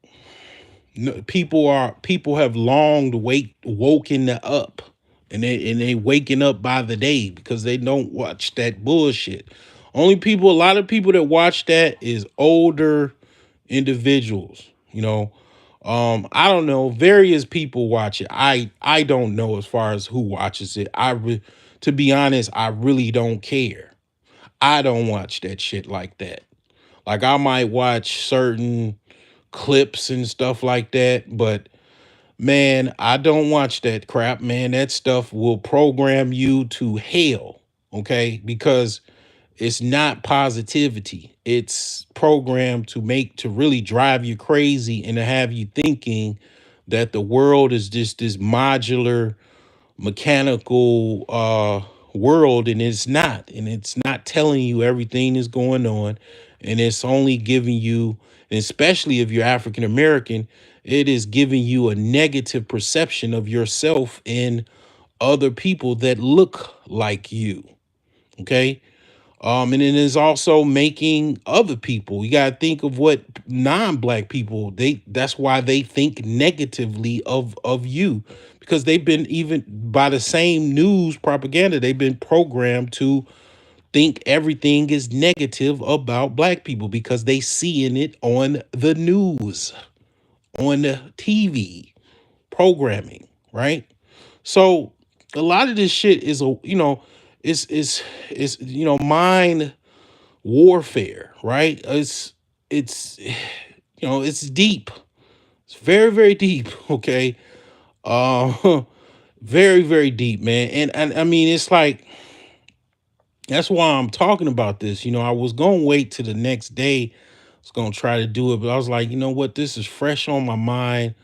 No, people have long woken up, and they waking up by the day because they don't watch that bullshit. A lot of people that watch that is older individuals. I don't know. Various people watch it. I don't know as far as who watches it. To be honest, I really don't care. I don't watch that shit like that. Like I might watch certain clips and stuff like that, but man, I don't watch that crap, man. That stuff will program you to hell, okay? Because it's not positivity. It's programmed to really drive you crazy and to have you thinking that the world is just this modular mechanical world, and it's not telling you everything is going on, and it's only giving you, and especially if you're African American, it is giving you a negative perception of yourself and other people that look like you. Okay. And it is also making other people. You gotta think of what non-black people, that's why they think negatively of you. Because they've been, even by the same news propaganda, they've been programmed to think everything is negative about black people because they seeing it on the news, on the TV programming, right? So a lot of this shit is mind warfare, right? It's deep. It's very, very deep. Okay. Uh very, very deep, man. And I mean, it's like, that's why I'm talking about this. I was gonna wait to the next day. I was gonna try to do it, but I was like, you know what, this is fresh on my mind.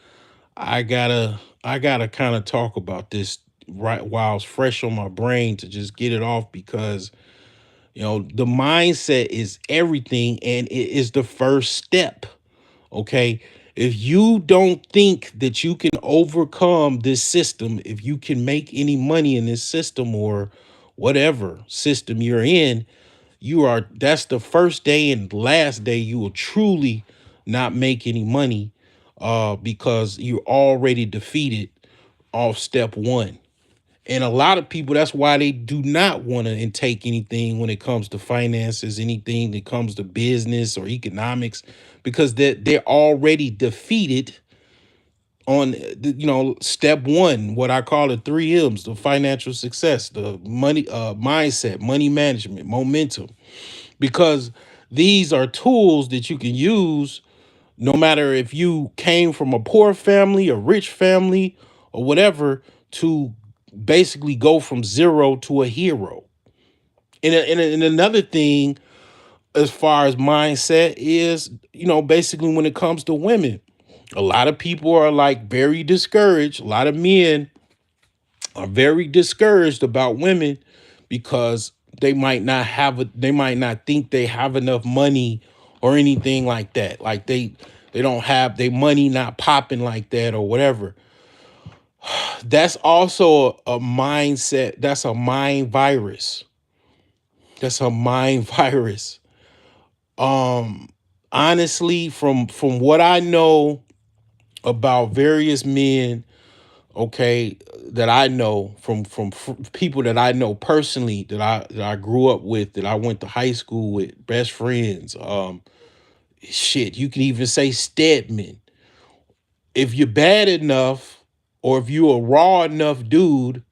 I gotta kind of talk about this right while it's fresh on my brain to just get it off, because the mindset is everything, and it is the first step. Okay. If you don't think that you can overcome this system, if you can make any money in this system or whatever system you're in, that's the first day and last day you will truly not make any money, because you're already defeated off step one. And a lot of people, that's why they do not want to intake anything when it comes to finances, anything that comes to business or economics, because they're already defeated on step one, what I call the three M's: the financial success, the money mindset, money management, momentum. Because these are tools that you can use no matter if you came from a poor family, a rich family, or whatever, to basically go from zero to a hero. And another thing, as far as mindset, is, basically when it comes to women, a lot of people are like very discouraged. A lot of men are very discouraged about women because they might not think they have enough money or anything like that. Like they don't have their money not popping like that or whatever. That's also a mindset. That's a mind virus. That's a mind virus. Um Honestly, from what I know about various men, okay, that I know from people that I know personally, that I grew up with, that I went to high school with, best friends, shit, you can even say Stedman. If you're bad enough, or if you're a raw enough dude,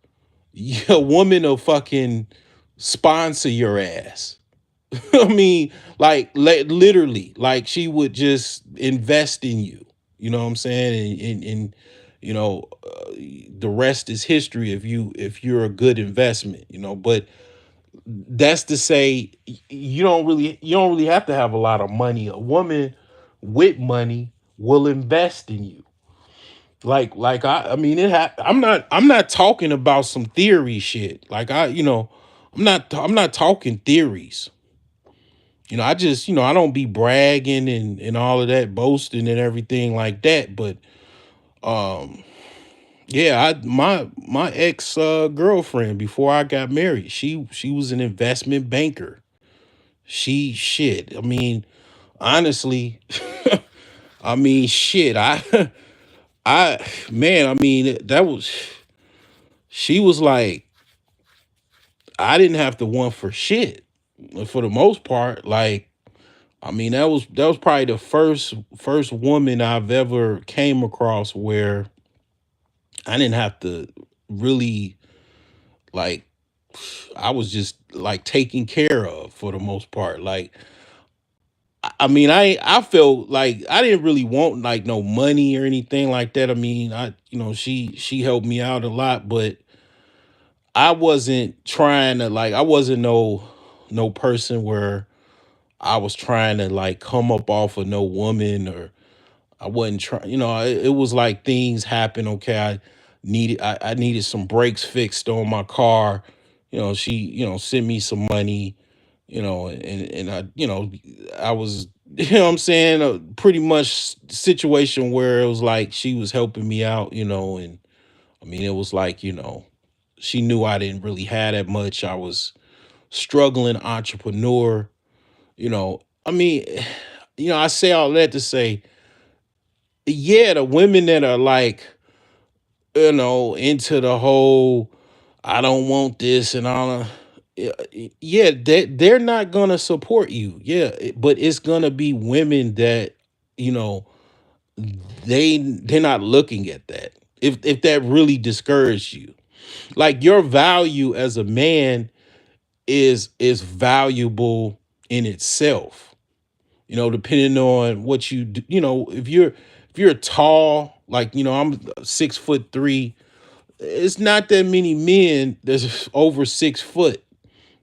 a woman will fucking sponsor your ass. I mean, like literally, like she would just invest in you. You know what I'm saying? And you know, the rest is history if you're a good investment. But that's to say, you don't really have to have a lot of money. A woman with money will invest in you. Like I mean, I'm not talking about some theory shit. Like I'm not talking theories. I just, I don't be bragging and all of that, boasting and everything like that. But Yeah, my ex girlfriend before I got married, she was an investment banker. She shit. I mean, honestly, I mean shit. I man, I mean that was she was like I didn't have to want for shit for the most part. Like I mean that was probably the first woman I've ever came across where I didn't have to really like I was just like taken care of for the most part. Like I mean I felt like I didn't really want like no money or anything like that. I mean, she helped me out a lot, but I wasn't trying to like I wasn't no person where I was trying to like come up off of no woman or I wasn't trying, it was like things happen. Okay, I needed some brakes fixed on my car. She, sent me some money, and I was, what I'm saying, pretty much situation where it was like she was helping me out, and I mean it was like, she knew I didn't really have that much. I was struggling entrepreneur, I mean, I say all that to say, yeah, the women that are like, into the whole I don't want this and all yeah, they're not gonna support you. Yeah, but it's gonna be women that, you know, they're not looking at that. If that really discouraged you. Like your value as a man is valuable in itself. Depending on what you do, if you're tall, like I'm 6'3". It's not that many men that's over 6 foot.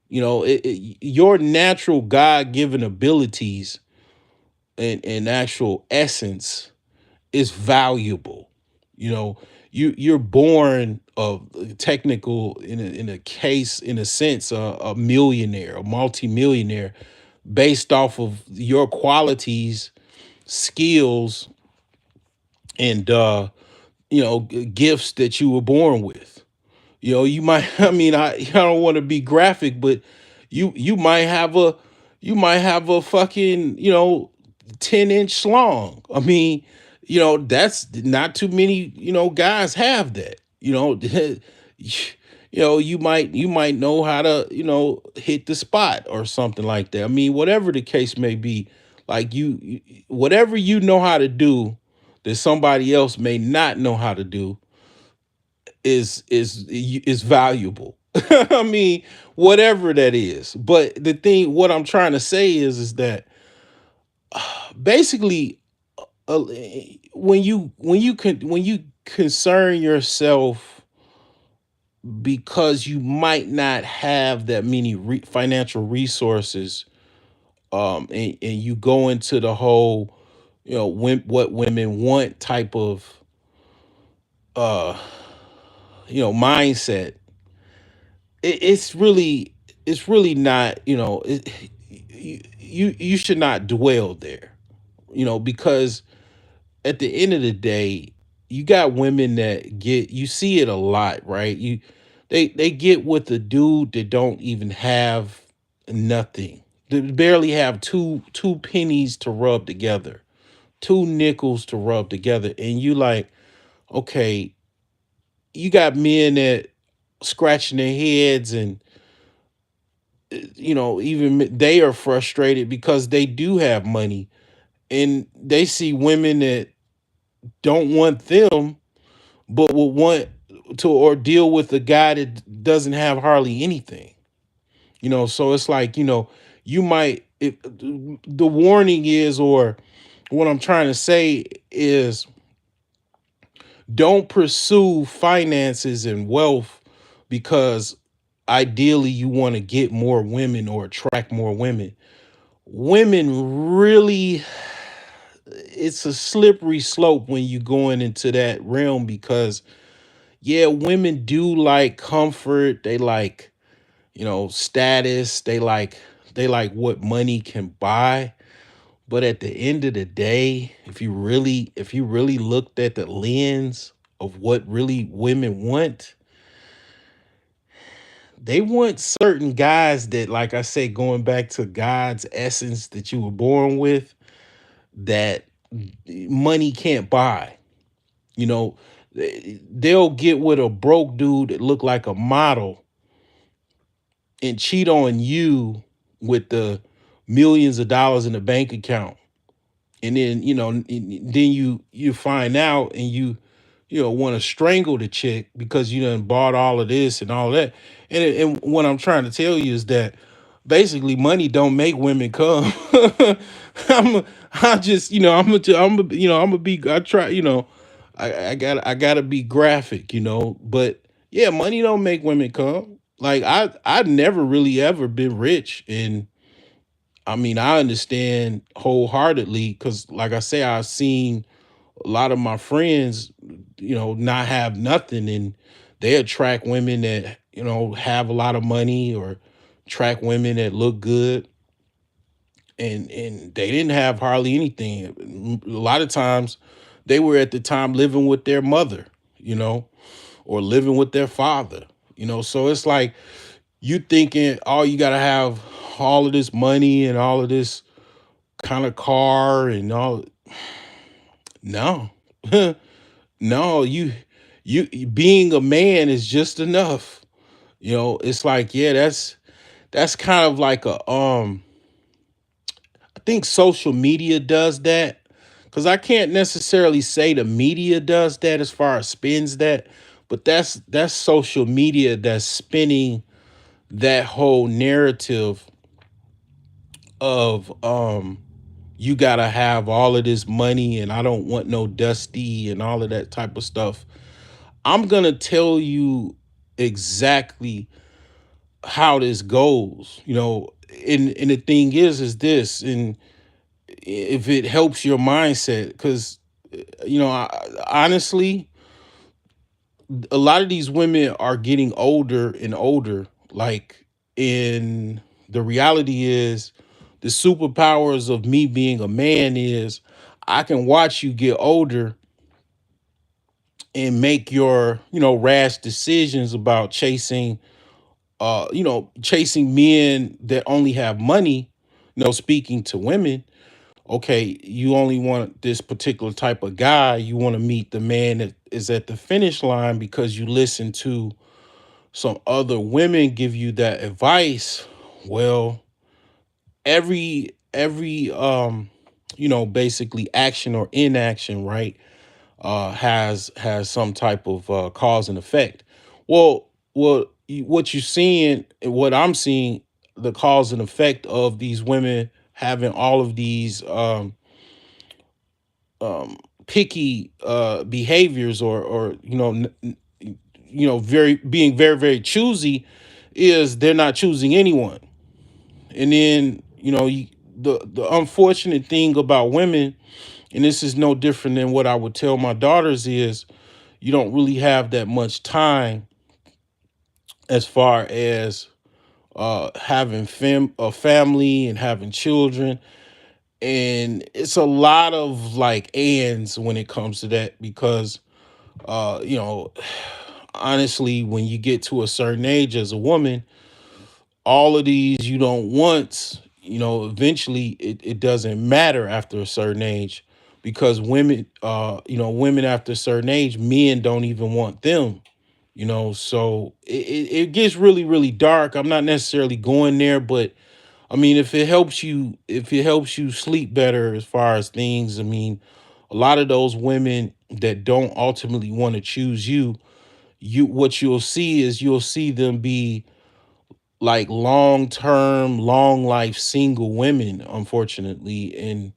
Your natural God given abilities and actual essence is valuable. You know, you're born of technical in a case in a sense a millionaire, a multimillionaire based off of your qualities, skills, and gifts that you were born with. You might I mean I don't want to be graphic, but you might have a fucking 10-inch schlong. I mean, that's not too many, guys have that. You might know how to, hit the spot or something like that. I mean, whatever the case may be, like whatever you know how to do that somebody else may not know how to do is valuable. I mean, whatever that is. But what I'm trying to say is that basically, uh, when you concern yourself because you might not have that many financial resources, and you go into the whole, what women want type of uh, mindset. It's really not, you should not dwell there, because at the end of the day, you got women that you see it a lot, right? They get with a dude that don't even have nothing. They barely have two pennies to rub together, two nickels to rub together, and you like, okay, you got men that scratching their heads and even they are frustrated because they do have money and they see women that don't want them but will want to or deal with a guy that doesn't have hardly anything. So it's like, you might the warning is, or what I'm trying to say is, don't pursue finances and wealth because ideally you want to get more women or attract more women. Women really, it's a slippery slope when you going into that realm because yeah, women do like comfort, they like, status, they like what money can buy. But at the end of the day, if you really looked at the lens of what really women want, they want certain guys that, like I say, going back to God's essence that you were born with, that money can't buy. You know, they'll get with a broke dude that look like a model and cheat on you with the millions of dollars in the bank account. And then, then you find out and you want to strangle the chick because you done bought all of this and all that. And what I'm trying to tell you is that basically money don't make women come. I just, I'm gonna be, I try, I gotta be graphic, but yeah, money don't make women come. Like I never really ever been rich, and I mean, I understand wholeheartedly because, like I say, I've seen a lot of my friends, not have nothing, and they attract women that have a lot of money, or attract women that look good, and they didn't have hardly anything. A lot of times, they were at the time living with their mother, you know, or living with their father, So it's like you thinking, oh, you gotta have all of this money and all of this kind of car and all. No. No, you being a man is just enough. It's like, yeah, that's kind of like a I think social media does that. Cause I can't necessarily say the media does that as far as spins that, but that's social media that's spinning that whole narrative of you gotta have all of this money and I don't want no dusty and all of that type of stuff. I'm gonna tell you exactly how this goes, and the thing is this, and if it helps your mindset, because honestly, a lot of these women are getting older and older. Like, in the reality is, the superpowers of me being a man is I can watch you get older and make your rash decisions about chasing men that only have money, speaking to women. Okay, you only want this particular type of guy. You want to meet the man that is at the finish line because you listen to some other women give you that advice. Well, every basically action or inaction, right, has some type of cause and effect. What you're seeing, and what I'm seeing, the cause and effect of these women having all of these picky behaviors, or very being very very choosy, is they're not choosing anyone. And then the unfortunate thing about women, and this is no different than what I would tell my daughters, is you don't really have that much time as far as having a family and having children. And it's a lot of like ands when it comes to that, because uh you know honestly, when you get to a certain age as a woman, all of these you don't want, eventually it doesn't matter after a certain age, because women after a certain age, men don't even want them. So it gets really really dark. I'm not necessarily going there, but I mean, if it helps you sleep better as far as things, I mean, a lot of those women that don't ultimately want to choose you, what you'll see them be like long-term, long life single women, unfortunately, and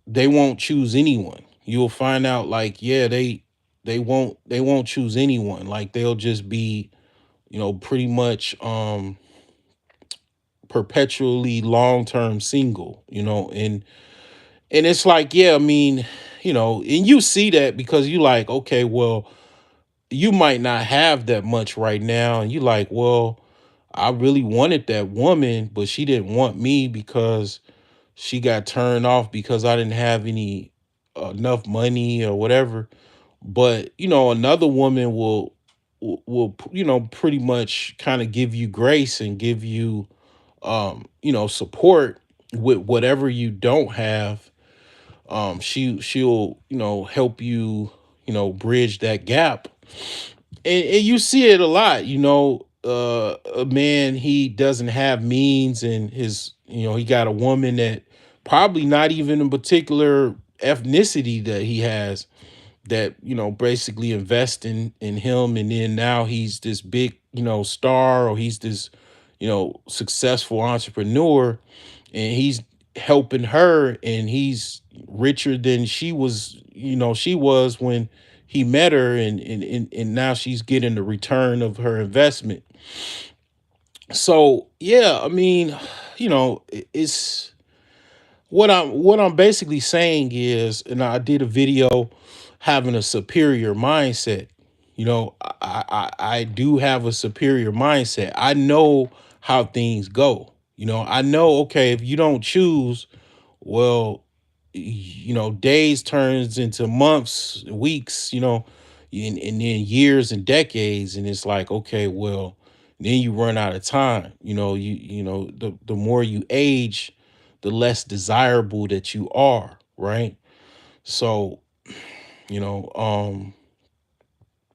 they won't choose anyone. You'll find out, like, yeah, they won't choose anyone. Like, they'll just be, pretty much perpetually long-term single, and it's like, yeah, I mean, and you see that because you like, okay, well, you might not have that much right now, and you like, well, I really wanted that woman, but she didn't want me because she got turned off because I didn't have any enough money or whatever. But another woman will pretty much kind of give you grace and give you support with whatever you don't have. She'll help you bridge that gap. And you see it a lot. A man, he doesn't have means, and he got a woman that probably not even a particular ethnicity that he has, that basically invest in him, and then now he's this big star, or he's this successful entrepreneur, and he's helping her, and he's richer than she was when he met her, and now she's getting the return of her investment. So yeah, I mean, it's what I'm basically saying is, and I did a video having a superior mindset. I do have a superior mindset. I know how things go. I know, okay, if you don't choose, well, days turns into months, weeks, and then years and decades, and it's like, okay, well, then you run out of time. The more you age, the less desirable that you are, right? So, you know,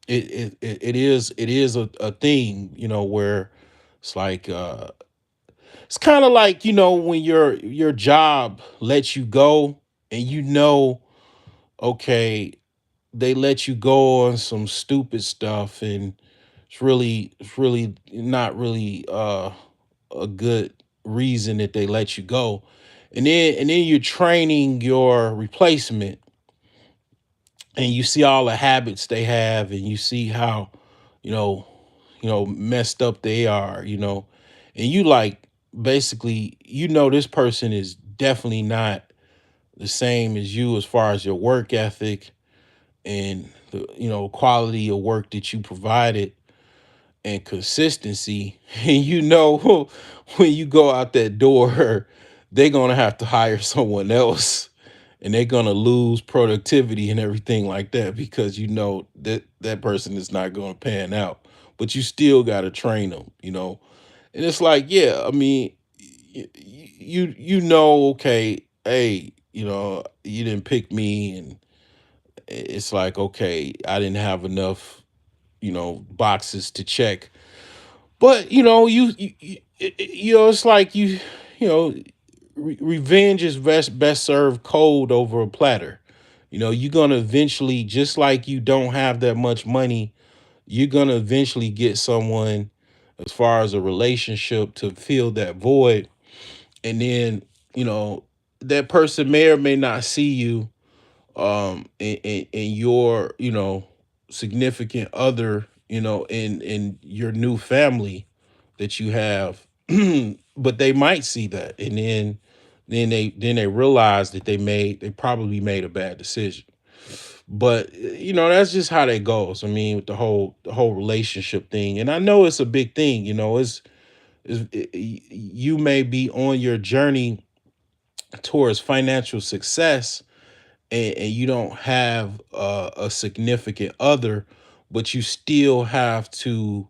it is a thing, where it's like it's kind of like, when your job lets you go, and okay, they let you go on some stupid stuff, and it's really not really a good reason that they let you go. And then you're training your replacement, and you see all the habits they have, and you see how you know messed up they are, and you like, basically, this person is definitely not the same as you as far as your work ethic and the quality of work that you provided, and consistency. And when you go out that door, they're gonna have to hire someone else, and they're gonna lose productivity and everything like that, because that person is not gonna pan out. But you still gotta train them. And it's like, yeah, I mean, okay, hey, you didn't pick me, and it's like, okay, I didn't have enough boxes to check. But it's like, you know revenge is best served cold over a platter. You're gonna eventually, just like you don't have that much money, you're gonna eventually get someone, as far as a relationship, to fill that void. And then you know that person may or may not see you, in your significant other, in your new family that you have. But they might see that, and then they realize that they probably made a bad decision. But that's just how that goes. I mean, with the whole relationship thing. And I know it's a big thing. You may be on your journey towards financial success, and you don't have a significant other, but you still have to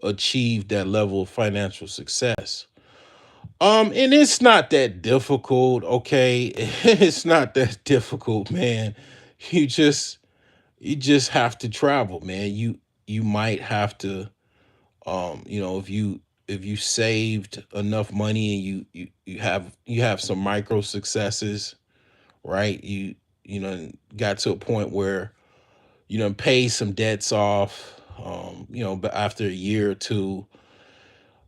achieve that level of financial success. And it's not that difficult, okay? It's not that difficult, man. You just you just have to travel, man. You might have to, if you saved enough money, and you have some micro successes, right? You got to a point where pay some debts off. But after a year or two,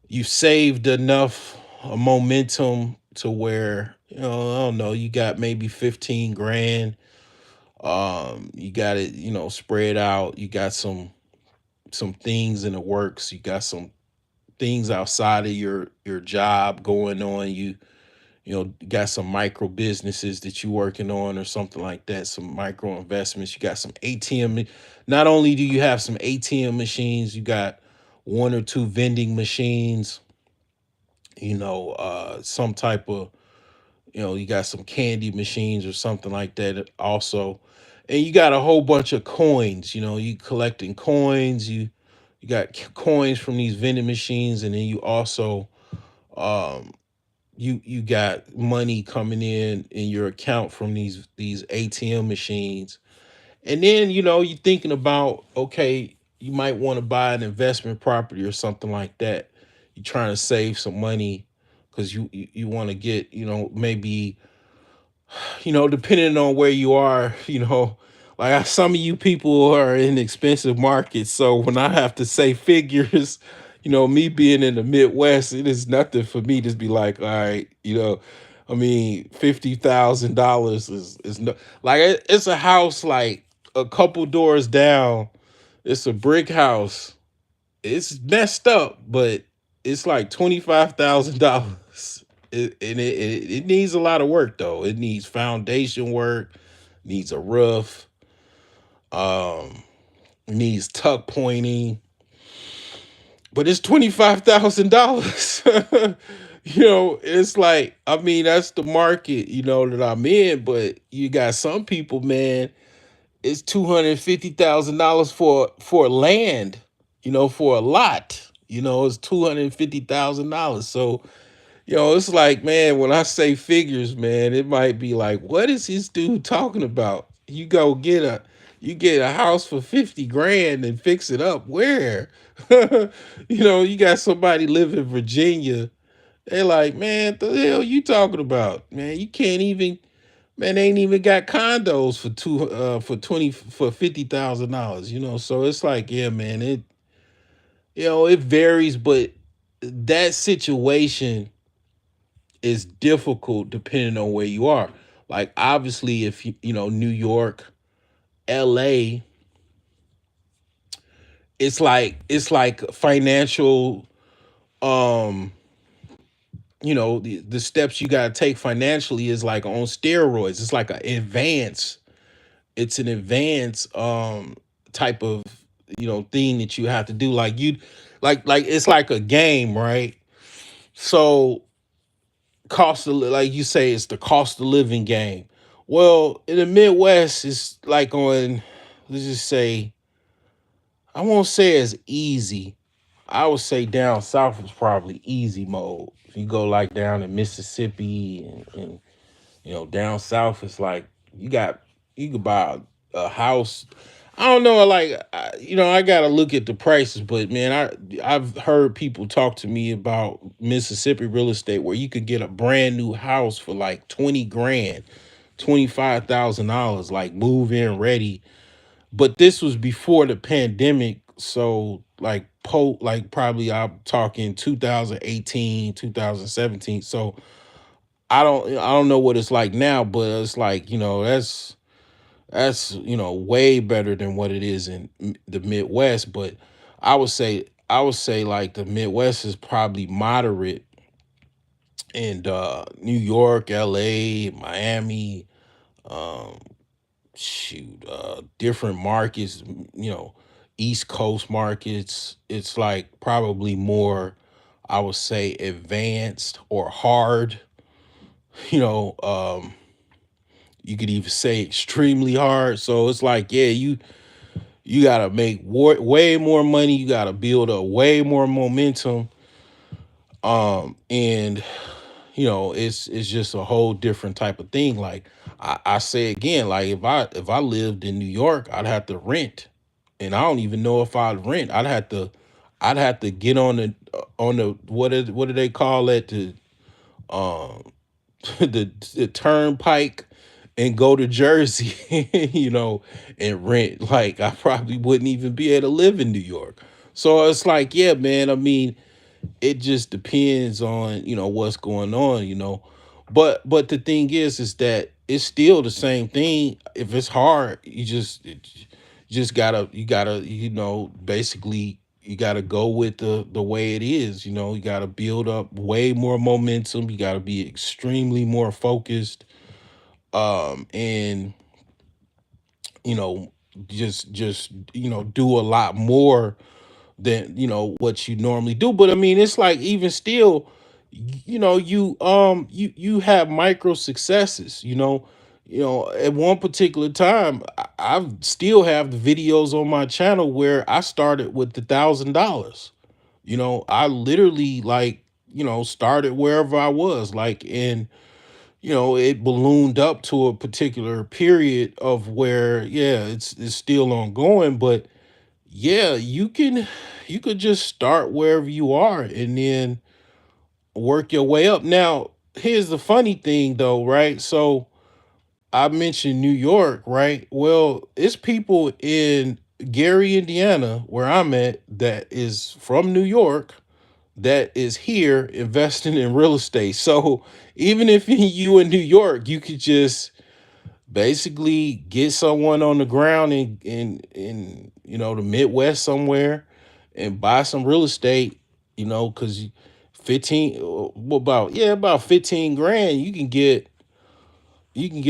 you saved enough momentum to where, I don't know, you got maybe 15 grand. You got it, spread out. You got some things in the works. You got some things outside of your job going on. You got some micro businesses that you working on, or something like that, some micro investments. You got some ATM. Not only do you have some ATM machines, you got one or two vending machines, some type of, you got some candy machines or something like that also. and you got a whole bunch of coins. You collecting coins. You got coins from these vending machines, and then you also um you got money coming in your account from these ATM machines. And then you're thinking about, okay, you might want to buy an investment property or something like that. You're trying to save some money because you want to get, maybe, depending on where you are, like some of you people are in expensive markets. So when I have to say figures, me being in the Midwest, it is nothing for me to be like, all right, I mean, $50,000 is no, like it's a house like a couple doors down. It's a brick house. It's messed up, but it's like $25,000. It needs a lot of work though. It needs foundation work, needs a roof, um, needs tuck pointing, but it's $25,000. It's like, I mean, that's the market, that I'm in. But you got some people, man, it's $250,000 for land, for a lot. It's $250,000. So, it's like, man, when I say figures, man, it might be like, what is this dude talking about? You get a house for 50 grand and fix it up. Where? You got somebody live in Virginia. They're like, man, the hell you talking about? Man, you can't even, man, they ain't even got condos for 50,000 dollars, So it's like, yeah, man, it varies, but that situation is difficult depending on where you are. Like obviously, if New York, LA, it's like financial, um the steps you got to take financially is like on steroids. It's like an advanced type of thing that you have to do. Like you like it's like a game, right? So like you say, it's the cost of living game. Well, in the Midwest, it's like on, let's just say, I won't say it's easy. I would say down south is probably easy mode. If you go like down in Mississippi and down south, it's like you got you could buy a house. I don't know, like I gotta look at the prices, but man, I've heard people talk to me about Mississippi real estate where you could get a brand new house for like 20 grand, $25,000, like move in ready. But this was before the pandemic, so like like probably I'm talking 2018, 2017. So I don't know what it's like now, but it's like, that's way better than what it is in the Midwest. But I would say like the Midwest is probably moderate, and New York, LA, Miami, um shoot, different markets, East Coast markets, it's like probably more, I would say, advanced or hard. you know um you could even say extremely hard. So it's like, yeah, you gotta make way more money. You gotta build up way more momentum. And it's just a whole different type of thing. Like I say again, like if I lived in New York, I'd have to rent, and I don't even know if I'd rent. I'd have to get on the what do they call it, um the turnpike, and go to Jersey, and rent. Like I probably wouldn't even be able to live in New York. So it's like, yeah, man. I mean, it just depends on what's going on. But the thing is that it's still the same thing. If it's hard, you gotta basically you gotta go with the way it is. You gotta build up way more momentum. You gotta be extremely more focused, and you know just do a lot more than what you normally do. But I mean, it's like, even still, you have micro successes. At one particular time, I still have the videos on my channel where I started with $1,000. I literally like, started wherever I was, like, and it ballooned up to a particular period of where, yeah, it's still ongoing, but yeah, you could just start wherever you are and then work your way up. Now, here's the funny thing though, right? So I mentioned New York, right? Well, it's people in Gary, Indiana, where I'm at, that is from New York, that is here investing in real estate. So even if you in New York, you could just basically get someone on the ground in the Midwest somewhere and buy some real estate, because 15 about yeah about 15 grand you can get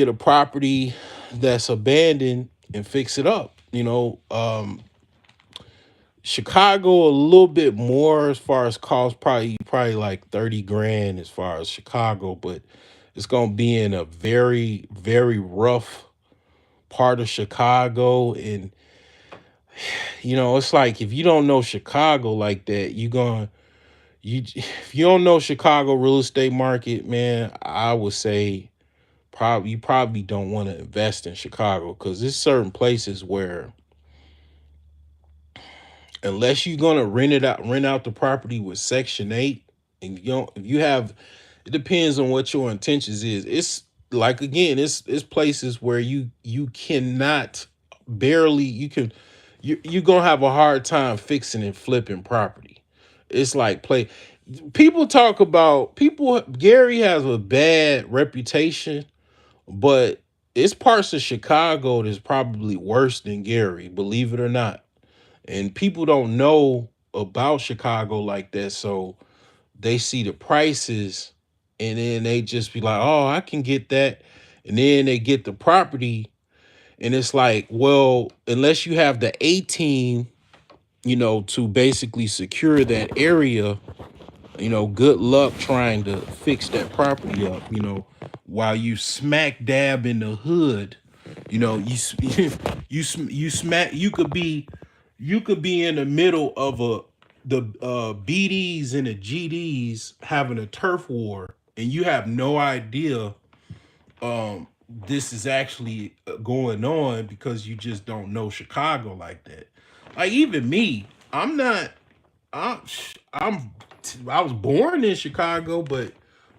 a property that's abandoned and fix it up. Chicago a little bit more as far as cost, probably like 30 grand as far as Chicago, but it's gonna be in a very, very rough part of Chicago. And it's like, if you don't know Chicago like that, if you don't know Chicago real estate market, man, I would say probably you probably don't want to invest in Chicago, because there's certain places where, unless you're gonna rent out the property with Section 8, and if you have, it depends on what your intentions is. It's like, again, it's places where you cannot, barely, you're gonna have a hard time fixing and flipping property. It's like people talk about people. Gary has a bad reputation, but it's parts of Chicago that's probably worse than Gary, believe it or not. And people don't know about Chicago like that, so they see the prices and then they just be like, "Oh, I can get that." And then they get the property and it's like, well, unless you have the 18, to basically secure that area, good luck trying to fix that property up, while you smack dab in the hood. You could be in the middle of the BDs and the GDs having a turf war, and you have no idea this is actually going on, because you just don't know Chicago like that. Like, even me, I'm I'm I was born in Chicago, but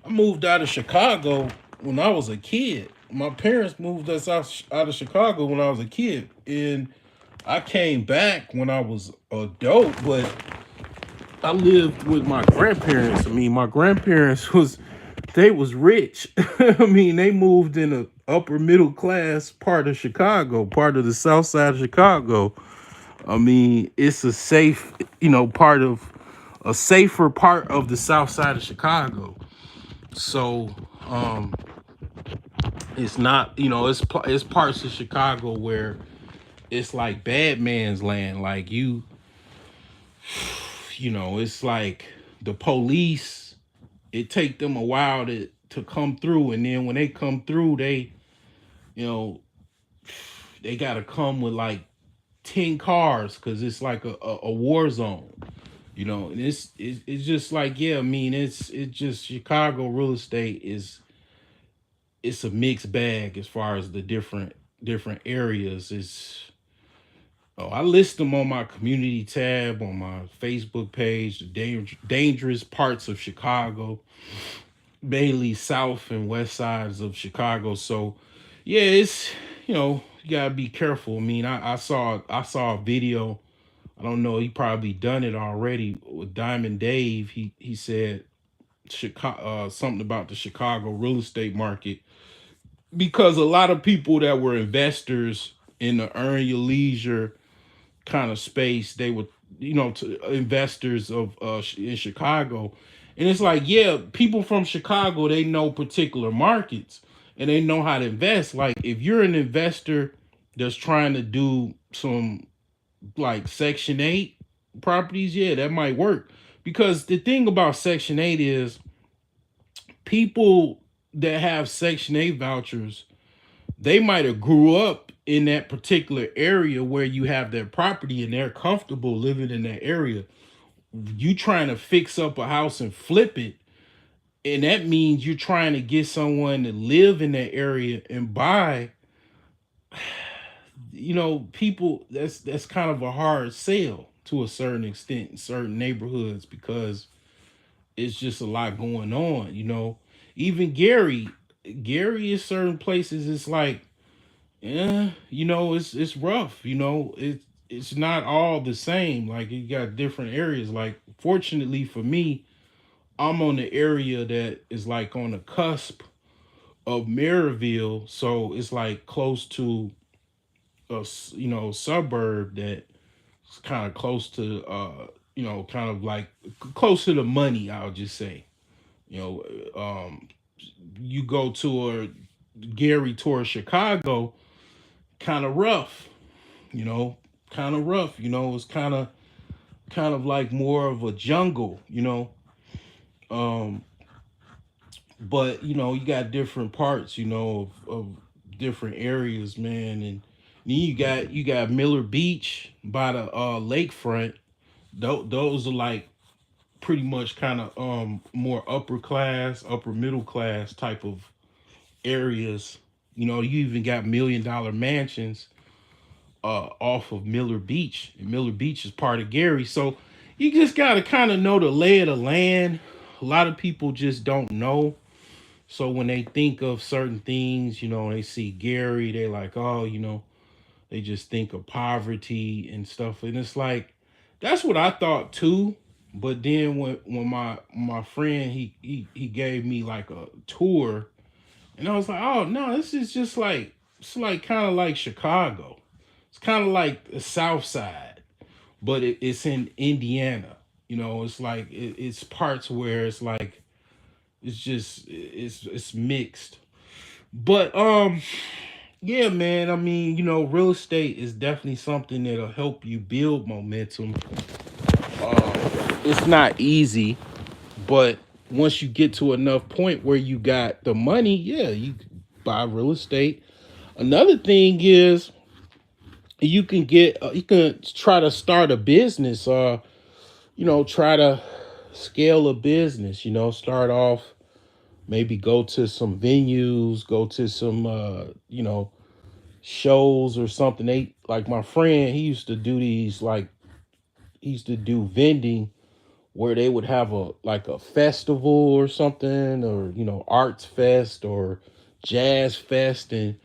I moved out of Chicago when I was a kid. My parents moved us out of Chicago when I was a kid, and I came back when I was adult. But I lived with my grandparents. I mean, my grandparents they was rich. I mean, they moved in a upper middle class part of Chicago, part of the south side of Chicago. I mean, it's part of a safer part of the south side of Chicago. So, it's not, it's parts of Chicago where it's like bad man's land. Like, it's like the police, it take them a while to come through, and then when they come through, you know, they got to come with like 10 cars, because it's like a war zone. And it's just like, yeah, I mean, it's just Chicago real estate it's a mixed bag as far as the different areas. I list them on my community tab on my Facebook page, the dangerous parts of Chicago, mainly south and west sides of Chicago. So yeah, it's, you gotta be careful. I mean, I saw a video. I don't know, he probably done it already with Diamond Dave. He said Chicago, something about the Chicago real estate market, because a lot of people that were investors in the earn your leisure kind of space, they were, to investors in Chicago. And it's like, yeah, people from Chicago, they know particular markets and they know how to invest. Like, if you're an investor that's trying to do some like Section 8 properties, yeah, that might work. Because the thing about Section 8 is, people that have Section 8 vouchers, They might have grew up in that particular area where you have their property and they're comfortable living in that area. You trying to fix up a house and flip it, and that means you're trying to get someone to live in that area and buy. People, that's kind of a hard sell to a certain extent in certain neighborhoods because it's just a lot going on. Even Gary is certain places. It's like, yeah, it's rough. It's not all the same. Like, you got different areas. Like, fortunately for me, I'm on the area that is like on the cusp of Maryville, so it's like close to suburb that is kind of close to kind of like close to the money. I'll just say, you know, you go to a Gary tour Chicago, kind of rough, you know, kind of rough. It's kind of like more of a jungle. Um, but you got different parts, of different areas, man, and then you got Miller Beach by the lakefront. Those are like pretty much kind of more upper class, upper middle class type of areas. You even got $1 million mansions off of Miller Beach, and Miller Beach is part of Gary. So you just gotta kind of know the lay of the land. A lot of people just don't know. So when they think of certain things, they see Gary, they like, oh, they just think of poverty and stuff. And it's like, that's what I thought too. But then when my friend he gave me like a tour, and I was like, oh no, this is just like, it's like kind of like Chicago. It's kind of like the South Side, but it's in Indiana. It's like it's parts where it's like it's mixed. But yeah, man. I mean, real estate is definitely something that'll help you build momentum. It's not easy, but once you get to enough point where you got the money, yeah, you can buy real estate. Another thing is you can try to start a business, try to scale a business, start off, maybe go to some venues, go to some shows or something. They like my friend, he used to do these like he used to do vending where they would have a like a festival or something, or arts fest or jazz fest, and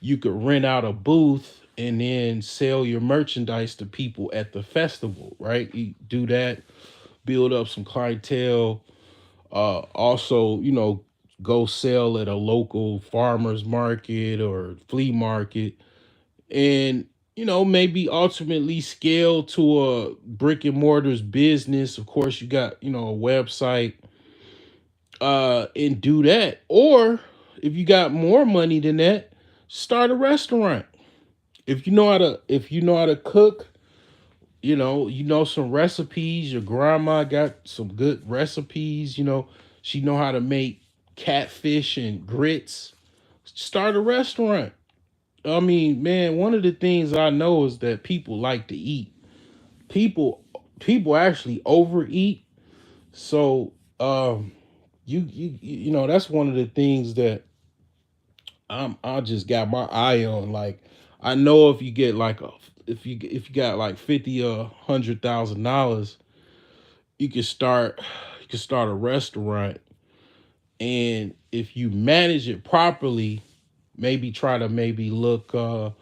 you could rent out a booth and then sell your merchandise to people at the festival, right? You do that, build up some clientele. Also, go sell at a local farmers market or flea market, and maybe ultimately scale to a brick and mortars business. Of course, you got a website, and do that. Or if you got more money than that, start a restaurant. If you know how to cook, some recipes. Your grandma got some good recipes. She know how to make catfish and grits. Start a restaurant. I mean, man, one of the things I know is that people like to eat. People people actually overeat. So that's one of the things that I just got my eye on. Like, I know if you get like a if you got like 50 or $100,000, you can start a restaurant, and if you manage it properly, maybe try to maybe look to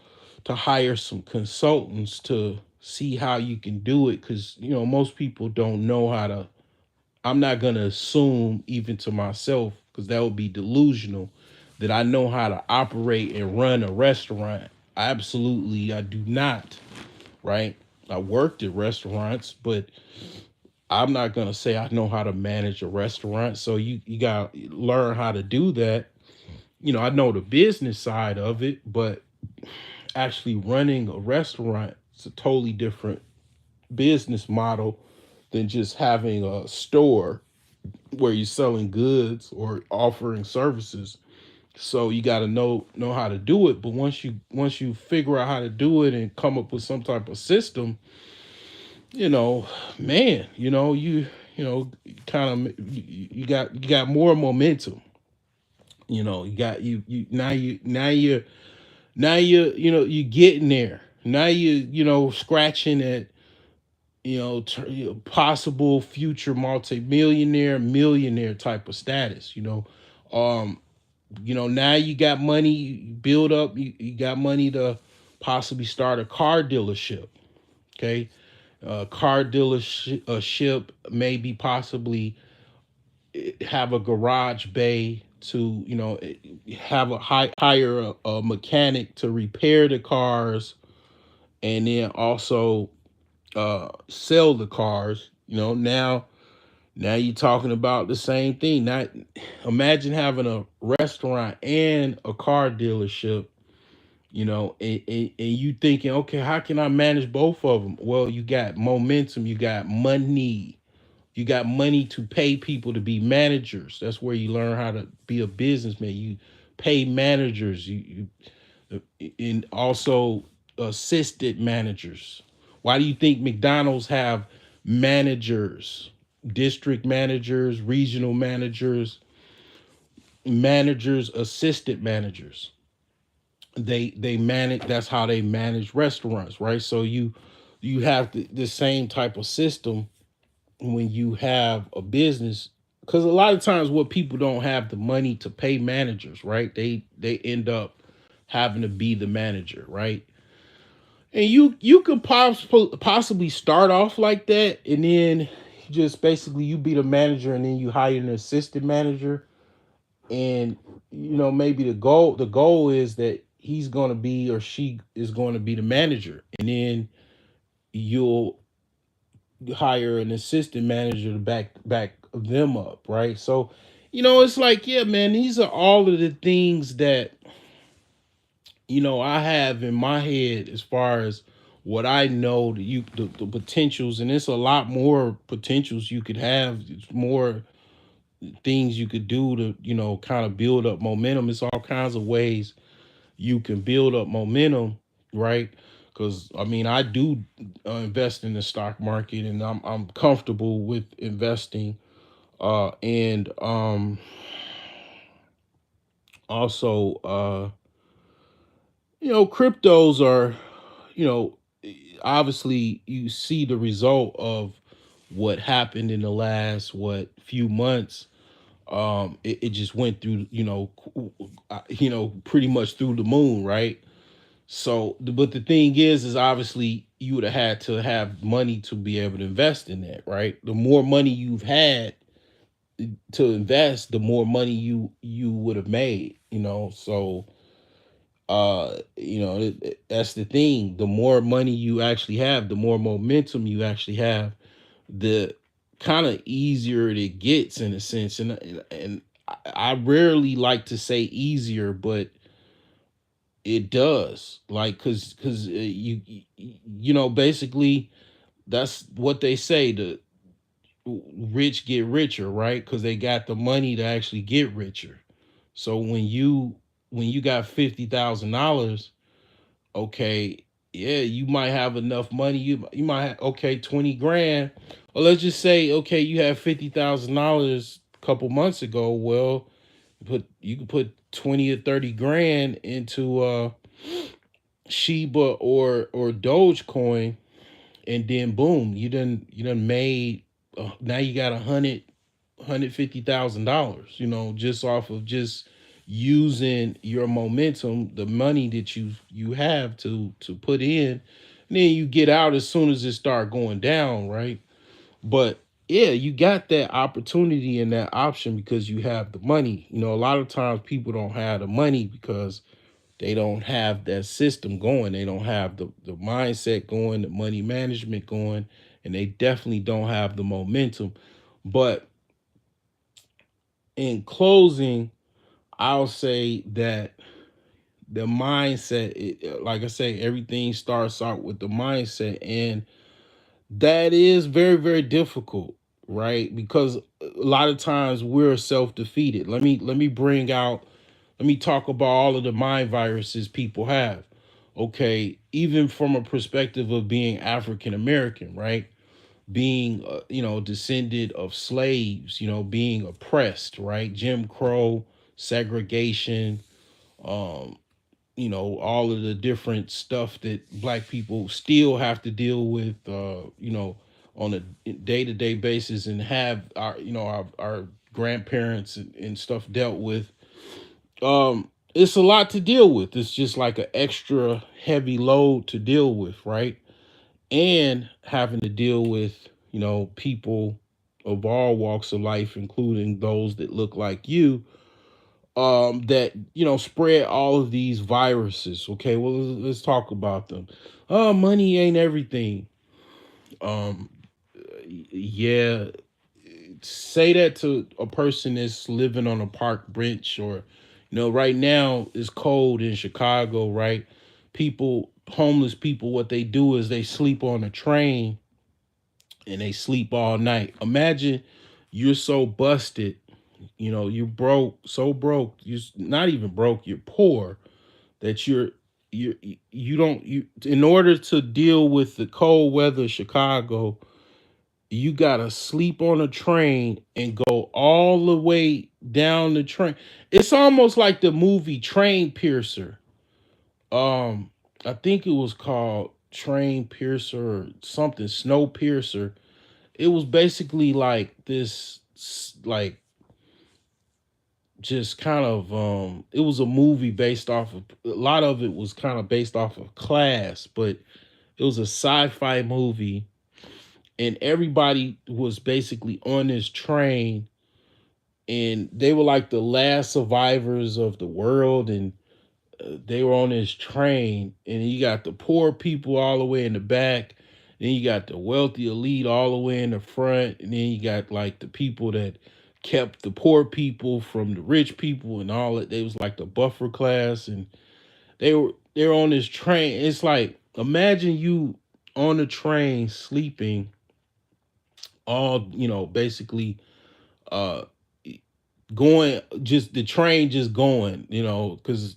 hire some consultants to see how you can do it, because most people don't know how to. I'm not gonna assume, even to myself, because that would be delusional, that I know how to operate and run a restaurant. I do not. Right? I worked at restaurants, but I'm not gonna say I know how to manage a restaurant. So you gotta learn how to do that. I know the business side of it, but actually running a restaurant is a totally different business model than just having a store where you're selling goods or offering services. So you got to know how to do it. But once you figure out how to do it and come up with some type of system, you know, man, you know, kind of you got more momentum. You got you now you getting there. Now scratching at possible future multimillionaire, millionaire type of status. Um, now you got money, you build up, you got money to possibly start a car dealership. Okay, car dealership, maybe possibly have a garage bay to have hire a mechanic to repair the cars, and then also sell the cars. Now you're talking about the same thing. Not Imagine having a restaurant and a car dealership. And you thinking, okay, how can I manage both of them? Well, you got momentum, you got money, you got money to pay people to be managers. That's where you learn how to be a businessman. You pay managers. And also assisted managers. Why do you think McDonald's have managers, district managers, regional managers, assistant managers? They manage. That's how they manage restaurants, right? So you have the same type of system when you have a business, because a lot of times what people don't have the money to pay managers, right? They end up having to be the manager, right? And you could possibly start off like that, and then just basically you be the manager, and then you hire an assistant manager, and maybe the goal is that he's going to be, or she is going to be, the manager, and then you'll hire an assistant manager to back them up, right? So it's like, yeah, man, these are all of the things that I have in my head as far as what I know, the potentials, and it's a lot more potentials you could have. It's more things you could do to kind of build up momentum. It's all kinds of ways you can build up momentum, right? Because I mean, I do invest in the stock market, and I'm comfortable with investing. And Also, cryptos are, you know, obviously you see the result of what happened in the last few months. It just went through, pretty much through the moon, right? So, but the thing is obviously you would have had to have money to be able to invest in that, right? The more money you've had to invest, the more money you would have made, So, that's the thing. The more money you actually have, the more momentum you actually have, the kind of easier it gets in a sense. And I rarely like to say easier, but it does, like, because basically that's what they say, the rich get richer, right? Because they got the money to actually get richer. So when you got $50,000, okay, yeah, you might have enough money. You might have, okay, 20 grand. Or let's just say, okay, you had $50,000 a couple months ago. Well, you can put 20 or 30 grand into Shiba or Dogecoin, and then boom, you done made, now you got $150,000, just off of just using your momentum, the money that you have to put in, and then you get out as soon as it start going down, right? But yeah, you got that opportunity and that option because you have the money. A lot of times people don't have the money because they don't have that system going. They don't have the mindset going, the money management going, and they definitely don't have the momentum. But in closing, I'll say that the mindset, like I say, everything starts out with the mindset. And that is very, very difficult, right? Because a lot of times we're self-defeated. Let me bring out Let me talk about all of the mind viruses people have. Okay, even from a perspective of being African American, right? Being, descended of slaves, being oppressed, right? Jim Crow, segregation, um, all of the different stuff that black people still have to deal with, on a day-to-day basis, and have our grandparents and stuff dealt with. It's a lot to deal with. It's just like an extra heavy load to deal with, right? And having to deal with, people of all walks of life, including those that look like you, that spread all of these viruses. Okay, well, let's talk about them. Money ain't everything. um yeah, say that to a person that's living on a park bench, or right now it's cold in Chicago, right? People, homeless people, what they do is they sleep on a train and they sleep all night. Imagine you're so busted, you're broke, so broke, you're not even broke, you're poor, that you don't, you in order to deal with the cold weather of Chicago, you gotta sleep on a train and go all the way down the train. It's almost like the movie Train Piercer. Um, I think it was called Train Piercer or something, Snow Piercer. It was basically like this, like, just kind of, it was a movie based off of, a lot of it was kind of based off of Class, but it was a sci-fi movie, and everybody was basically on this train, and they were like the last survivors of the world, and they were on this train, and you got the poor people all the way in the back, then you got the wealthy elite all the way in the front, and then you got like the people that kept the poor people from the rich people and all that. They was like the buffer class, and they were on this train. It's like, imagine you on the train sleeping, all, basically, uh going, just the train just going, because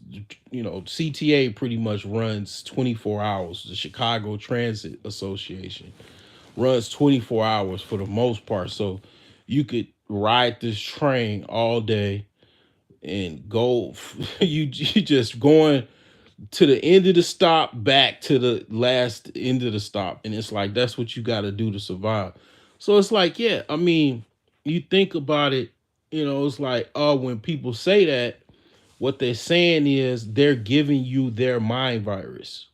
CTA pretty much runs 24 hours. The Chicago Transit Association runs 24 hours for the most part, so you could ride this train all day and go. You just going to the end of the stop, back to the last end of the stop, and it's like that's what you got to do to survive. So it's like, yeah, I mean, you think about it, it's like, oh, when people say that, what they're saying is they're giving you their mind virus.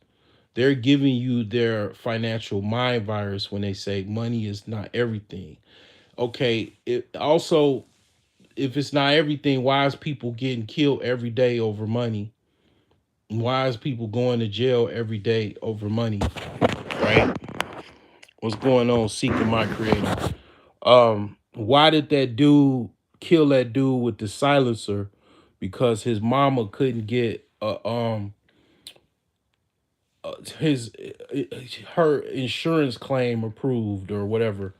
They're giving you their financial mind virus when they say money is not everything. Okay, it also, if it's not everything, why is people getting killed every day over money? Why is people going to jail every day over money? Right? What's going on, seeking my creator? Why did that dude kill that dude with the silencer? Because his mama couldn't get his her insurance claim approved or whatever.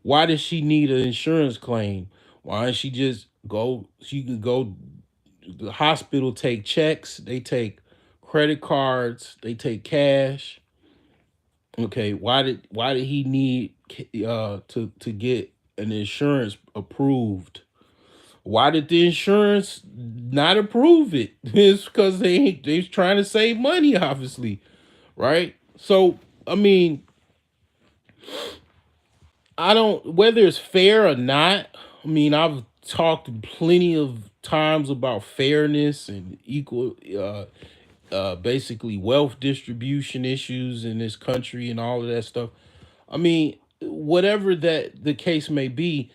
Why does she need an insurance claim? Why don't she just go? She can go. The hospital take checks. They take credit cards. They take cash. Okay, why did he need to get an insurance approved? Why did the insurance not approve it? It's because they trying to save money, obviously, right? So I mean, I don't, whether it's fair or not. I mean, I've talked plenty of times about fairness and equal, basically wealth distribution issues in this country and all of that stuff. I mean, whatever that the case may be,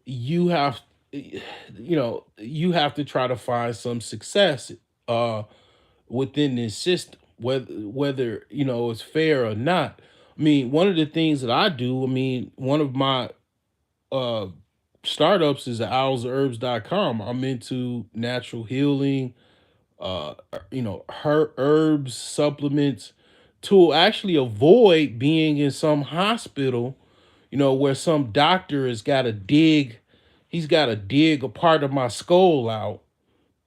you have, you have to try to find some success uh within this system, whether it's fair or not. I mean, one of the things that I do, I mean, one of my uh startups is owlsherbs.com. I'm into natural healing, her herbs, supplements, to actually avoid being in some hospital, where some doctor has got to dig, he's got to dig a part of my skull out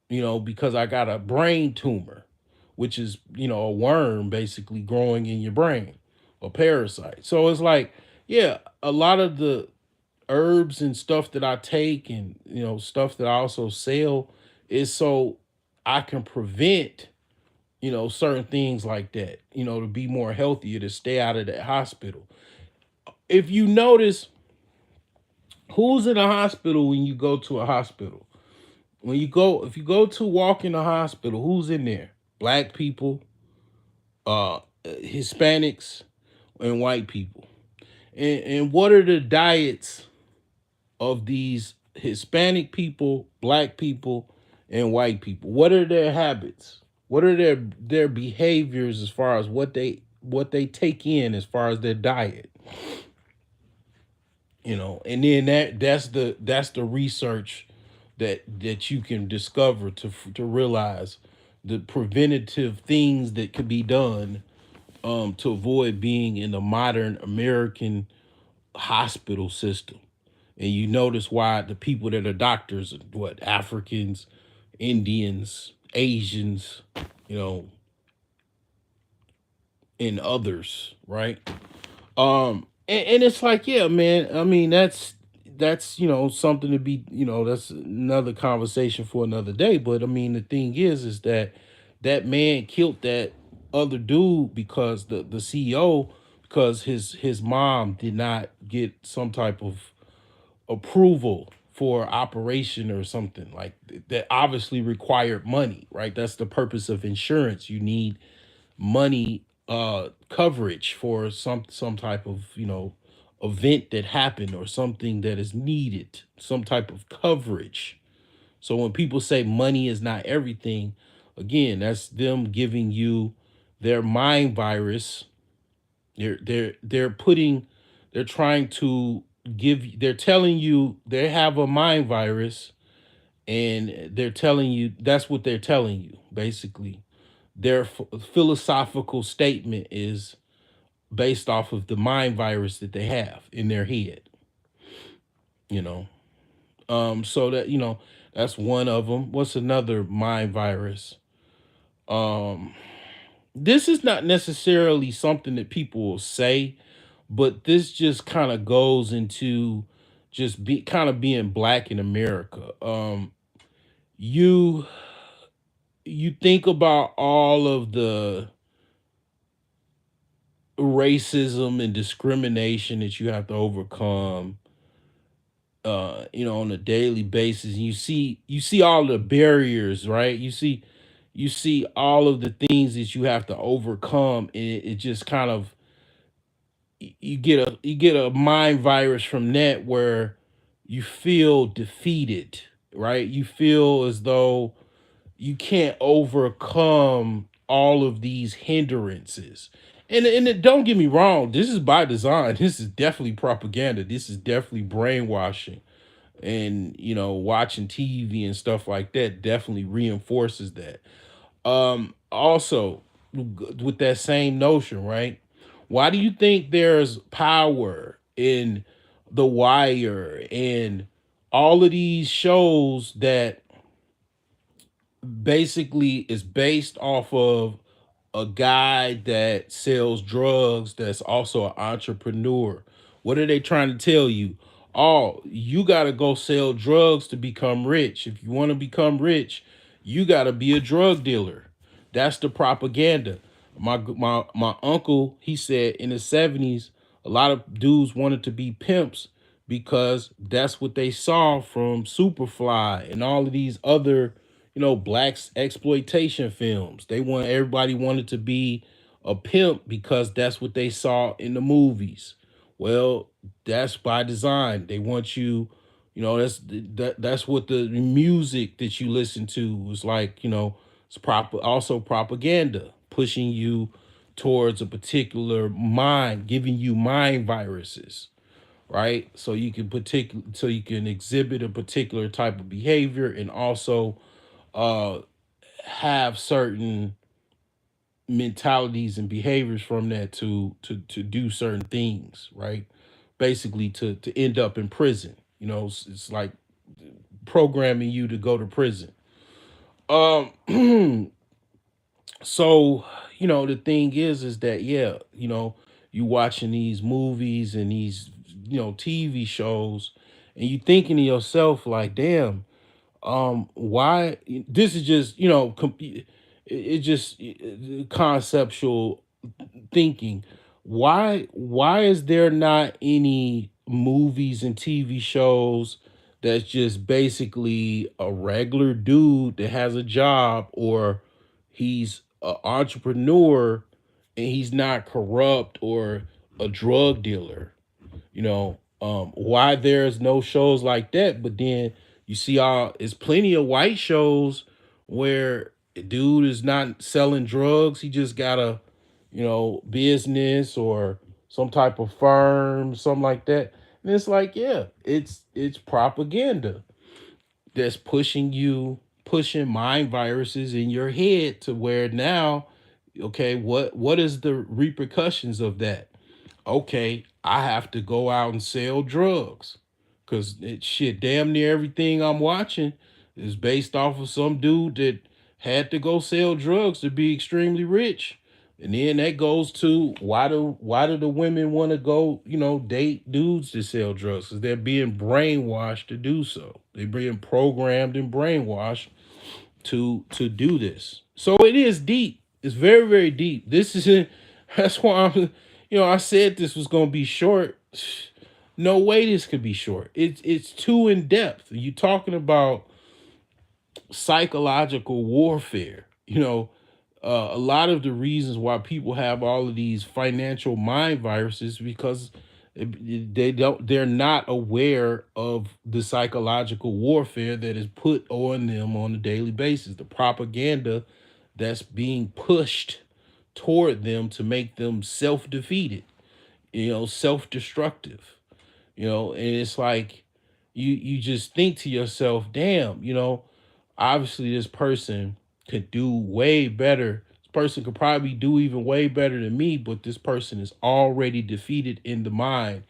because I got a brain tumor, which is, a worm basically growing in your brain, a parasite. So it's like, yeah, a lot of the herbs and stuff that I take and, stuff that I also sell is so I can prevent, certain things like that, to be more healthier, to stay out of that hospital. If you notice, who's in a hospital when you go to a hospital? If you go to walk in a hospital, who's in there? Black people, Hispanics, and white people. And what are the diets of these Hispanic people, black people, and white people? What are their habits? What are their behaviors as far as what they take in as far as their diet? And then that's the research that you can discover to realize the preventative things that could be done to avoid being in the modern American hospital system. And you notice why the people that are doctors are what, Africans, Indians, Asians, you know, and others, right? And it's like, yeah, man. I mean, that's something to be, that's another conversation for another day. But I mean, the thing is that that man killed that other dude because the CEO, because his mom did not get some type of approval for operation or something like that. Obviously required money, right? That's the purpose of insurance. You need money coverage for some type of event that happened or something that is needed, some type of coverage. So when people say money is not everything, again, that's them giving you their mind virus. They're putting, they're trying to they're telling you they have a mind virus, and they're telling you, that's what they're telling you basically. Their philosophical statement is based off of the mind virus that they have in their head, you know. So that, that's one of them. What's another mind virus? Um, this is not necessarily something that people will say, but this just kind of goes into just be kind of being black in America. You you think about all of the racism and discrimination that you have to overcome on a daily basis. And you see all the barriers, right? You see all of the things that you have to overcome, and it just kind of, you get a mind virus from that, where you feel defeated, right? You feel as though you can't overcome all of these hindrances. Don't get me wrong, this is by design. This is definitely propaganda. This is definitely brainwashing. And watching TV and stuff like that definitely reinforces that. Also, with that same notion, right? Why do you think there's power in The Wire and all of these shows that basically is based off of a guy that sells drugs that's also an entrepreneur? What are they trying to tell you? Oh, you got to go sell drugs to become rich. If you want to become rich, you got to be a drug dealer. That's the propaganda. My uncle, he said in the 70s, a lot of dudes wanted to be pimps because that's what they saw from Superfly and all of these other, blacks exploitation films. Everybody wanted to be a pimp because that's what they saw in the movies. Well, that's by design. They want you, that's what the music that you listen to was like, it's also propaganda, pushing you towards a particular mind, giving you mind viruses, right? So you can exhibit a particular type of behavior, and also uh have certain mentalities and behaviors from that to do certain things, right? Basically to end up in prison. It's like programming you to go to prison. So, the thing is that, yeah, you watching these movies and these, TV shows, and you thinking to yourself like, damn, why this is just, it just conceptual thinking. Why is there not any movies and TV shows that's just basically a regular dude that has a job, or he's an entrepreneur and he's not corrupt or a drug dealer? Why there's no shows like that, but then you see all it's plenty of white shows where a dude is not selling drugs, he just got a business or some type of firm, something like that. And it's like, yeah, it's propaganda that's pushing mind viruses in your head to where now, okay, what is the repercussions of that? Okay, I have to go out and sell drugs. Cause it shit, damn near everything I'm watching is based off of some dude that had to go sell drugs to be extremely rich. And then that goes to why do the women want to go, date dudes to sell drugs? Because they're being brainwashed to do so. They're being programmed and brainwashed to do this. So it is deep. It's very, very deep. This is that's why I said this was gonna be short. No way this could be short. It's too in depth. You talking about psychological warfare. A lot of the reasons why people have all of these financial mind viruses because they're not aware of the psychological warfare that is put on them on a daily basis, the propaganda that's being pushed toward them to make them self-defeated, self-destructive. And it's like you just think to yourself, damn, obviously this person could do way better. This person could probably do even way better than me, but this person is already defeated in the mind.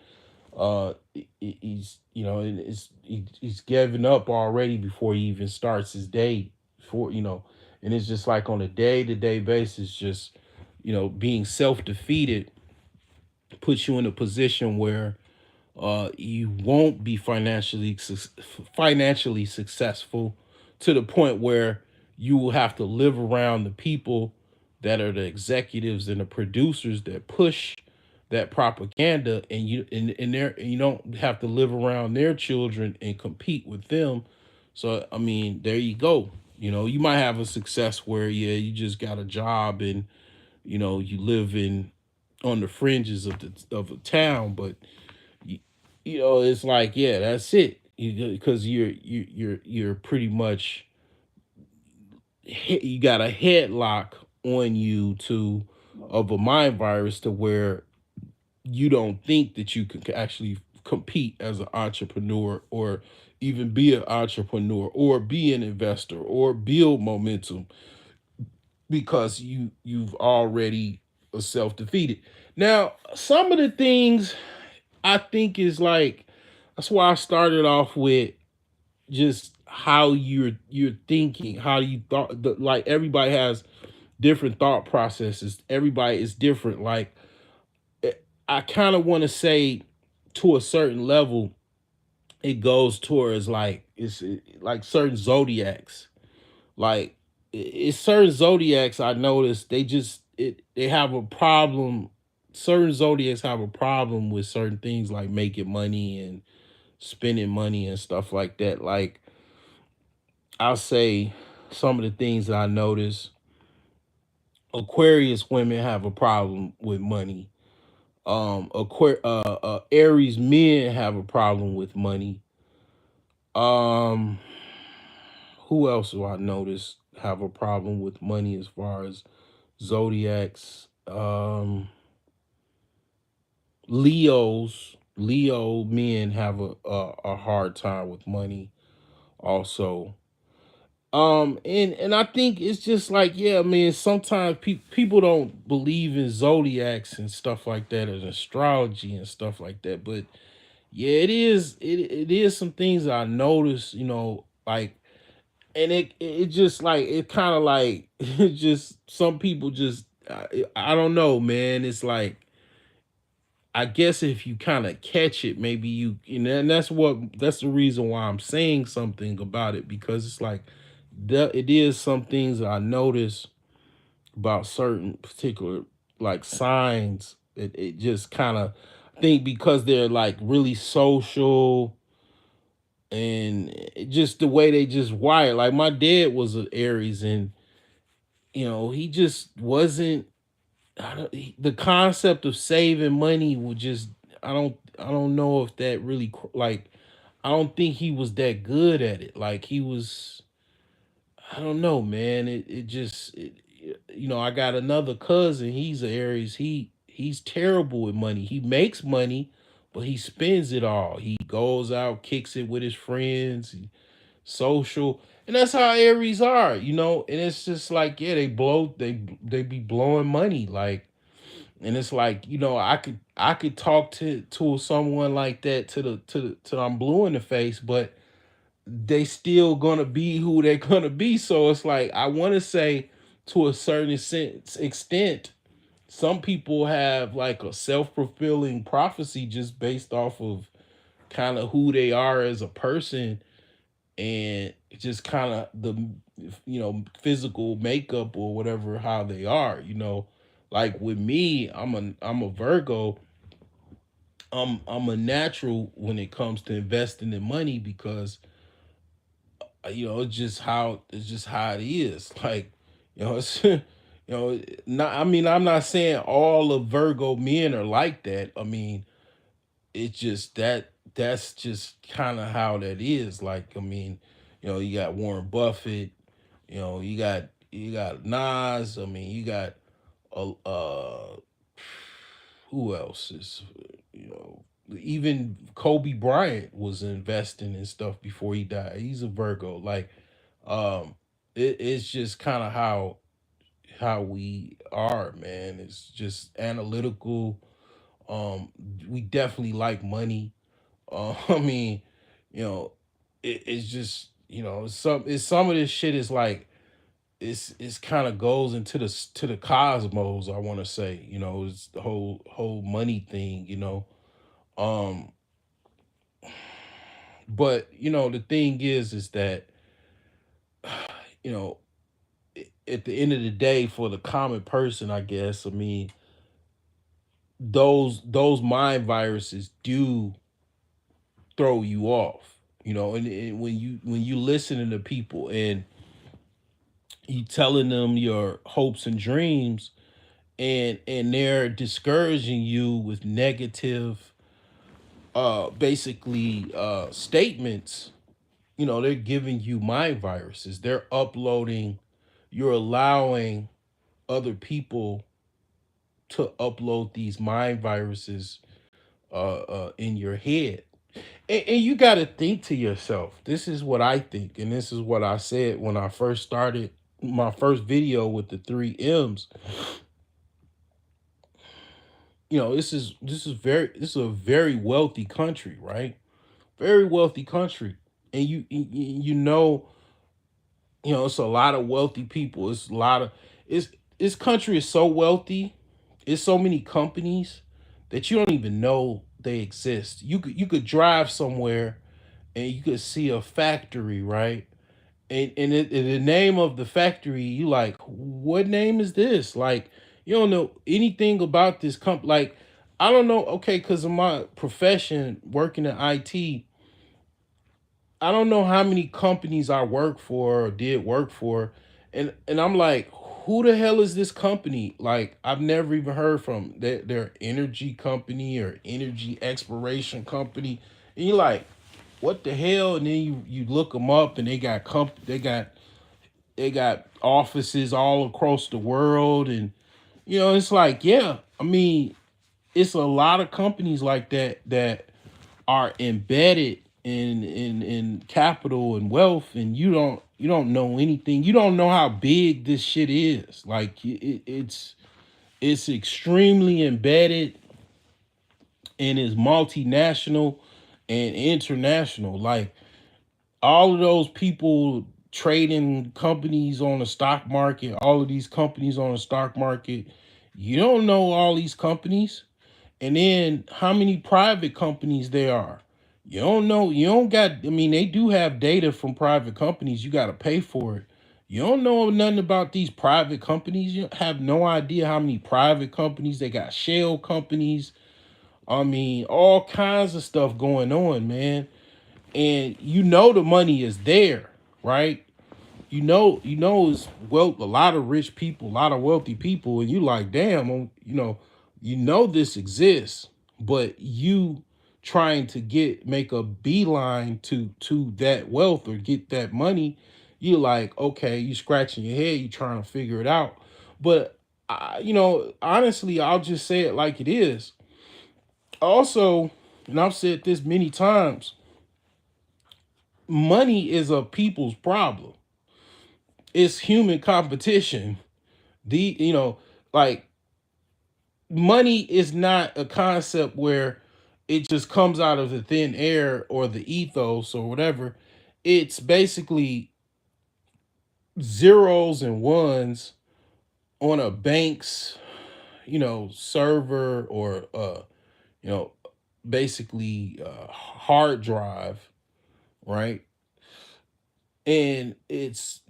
He's he's giving up already before he even starts his day. For and it's just like on a day-to-day basis, just being self-defeated puts you in a position where you won't be financially successful, to the point where you will have to live around the people that are the executives and the producers that push that propaganda, and you don't have to live around their children and compete with them. So I mean, there you go. You might have a success where, yeah, you just got a job and you live in on the fringes of a town, but you, it's like, yeah, that's it. Because you're pretty much you got a headlock on you to of a mind virus to where you don't think that you can actually compete as an entrepreneur, or even be an entrepreneur, or be an investor, or build momentum, because you've already self-defeated. Now, some of the things I think is like, that's why I started off with just how you're thinking, how you thought. Like, everybody has different thought processes. Everybody is different. Like, I kind of want to say, to a certain level, it goes towards like like certain zodiacs. Like, it's certain zodiacs I noticed they have a problem. Certain zodiacs have a problem with certain things like making money and spending money and stuff like that. Like, I'll say some of the things that I notice. Aquarius women have a problem with money. Aries men have a problem with money. Um, who else do I notice have a problem with money as far as zodiacs? Leo men have a hard time with money also. And I think it's just like, yeah, man, sometimes people don't believe in zodiacs and stuff like that, and astrology and stuff like that. But yeah, it is some things that I notice, like and it just like it kind of like it just some people just I don't know, man. It's like I guess if you kind of catch it, maybe you know, and that's the reason why I'm saying something about it, because it's like it is some things that I notice about certain particular like signs. It just kind of, I think because they're like really social, and just the way they just wired. Like my dad was an Aries, and he just wasn't. The concept of saving money would just. I don't know if that really like. I don't think he was that good at it. Like he was. I don't know, man. It just. I got another cousin. He's an Aries. He's terrible with money. He makes money, but he spends it all. He goes out, kicks it with his friends, social, and that's how Aries are, and it's just like, yeah, they be blowing money, like, and it's like, I could talk to someone like that till I'm blue in the face, but they still gonna be who they're gonna be. So it's like, I want to say, to a certain extent, some people have like a self-fulfilling prophecy just based off of kind of who they are as a person, and just kind of the physical makeup or whatever, how they are, like with me, I'm a Virgo. I'm a natural when it comes to investing in money, because it's just how it is. Like, it's not, I mean, I'm not saying all of Virgo men are like that. I mean, it's just that's just kind of how that is. Like, I mean, you got Warren Buffett, you got Nas. I mean, you got who else is, you know even Kobe Bryant was investing in stuff before he died. He's a Virgo. Like, it's just kind of how we are, man. It's just analytical. We definitely like money. I mean, you know, it's just, some of this shit is like, it's kind of goes into the cosmos. I want to say, it's the whole money thing. Um, but the thing is that, you know, at the end of the day, for the common person, I guess, I mean, those mind viruses do throw you off. And when you listening to people, and you telling them your hopes and dreams, and they're discouraging you with negative, basically, statements. They're giving you mind viruses. They're uploading. You're allowing other people to upload these mind viruses, in your head. And you got to think to yourself, this is what I think, and this is what I said when I first started my first video with the 3 M's. This is a very wealthy country, right? Very wealthy country. And it's a lot of wealthy people. It's a lot of it's this country is so wealthy. It's so many companies that you don't even know they exist. You could drive somewhere, and you could see a factory, right? And the name of the factory, you like, what name is this? Like, you don't know anything about this company. Like, I don't know. Okay, because of my profession, working in IT, I don't know how many companies I work for or did work for, and I'm like, who the hell is this company? Like, I've never even heard from their energy company or energy exploration company, and you're like, what the hell? And then you look them up, and they got offices all across the world, and it's like, yeah, I mean, it's a lot of companies like that are embedded in capital and wealth, and you don't know anything. You don't know how big this shit is. Like, it's extremely embedded, and is multinational and international. Like, all of those people trading companies on the stock market, all of these companies on the stock market. You don't know all these companies. And then how many private companies there are. You don't know. You don't got, I mean, they do have data from private companies. You got to pay for it. You don't know nothing about these private companies. You have no idea how many private companies they got, shell companies. I mean, all kinds of stuff going on, man. And you know the money is there, right? You know it's well a lot of rich people, a lot of wealthy people, and you like, damn, you know this exists, but you trying to make a beeline to that wealth or get that money, you like, okay, you scratching your head, you trying to figure it out. But honestly, I'll just say it like it is. Also, and I've said this many times, money is a people's problem. It's human competition. Like, money is not a concept where it just comes out of the thin air or the ethos or whatever. It's basically zeros and ones on a bank's server, or you know basically hard drive, right? And it's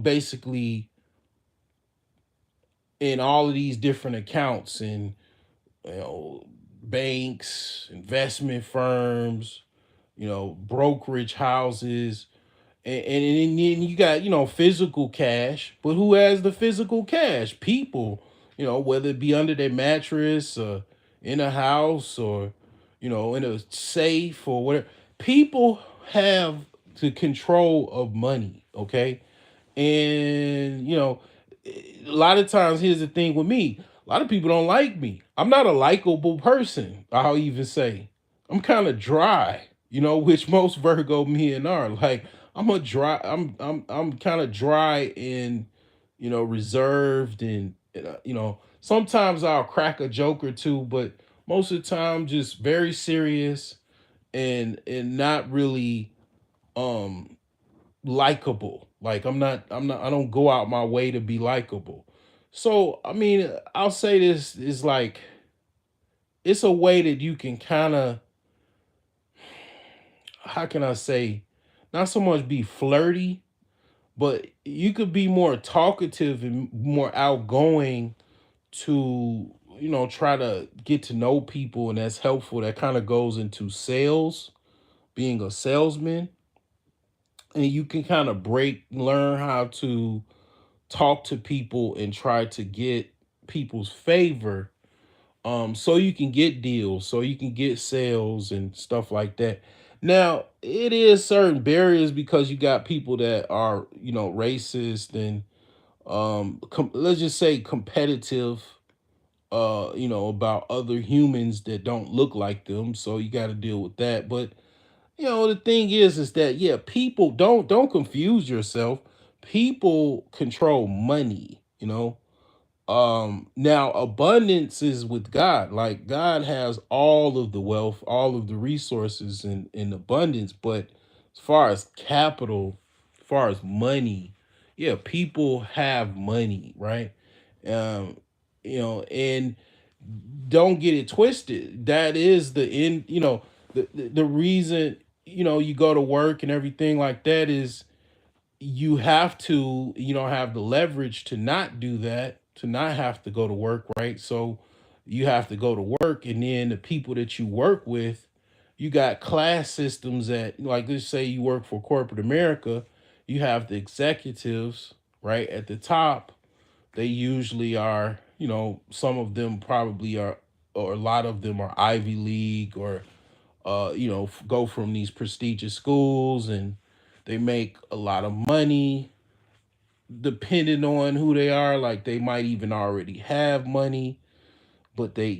basically in all of these different accounts, and you know, banks, investment firms, brokerage houses, and then you got physical cash. But who has the physical cash? People, whether it be under their mattress, in a house, or in a safe or whatever. People have the control of money. Okay, and a lot of times, here's the thing with me. A lot of people don't like me. I'm not a likable person. I'll even say I'm kind of dry, which most Virgo men are. Like, I'm kind of dry and reserved, and sometimes I'll crack a joke or two, but most of the time just very serious, and not really um likable. Like, I don't go out my way to be likable. So, I mean, I'll say this is like, it's a way that you can kind of, how can I say, not so much be flirty, but you could be more talkative and more outgoing to, try to get to know people, and that's helpful. That kind of goes into sales, being a salesman, and you can kind of learn how to talk to people and try to get people's favor, so you can get deals, so you can get sales and stuff like that. Now, it is certain barriers because you got people that are racist and let's just say competitive, about other humans that don't look like them, so you got to deal with that. But the thing is that, yeah, people don't confuse yourself. People control money. Now, abundance is with God. Like, God has all of the wealth, all of the resources in abundance. But as far as capital, as far as money, yeah, people have money, right? um and don't get it twisted. That is the end. The reason you go to work and everything like that is you have to, have the leverage to not do that, to not have to go to work, right? So you have to go to work, and then the people that you work with, you got class systems that, like, let's say you work for corporate America, you have the executives right at the top. They usually are, some of them probably are, or a lot of them are Ivy League, or go from these prestigious schools, and they make a lot of money. Depending on who they are, like, they might even already have money, but they,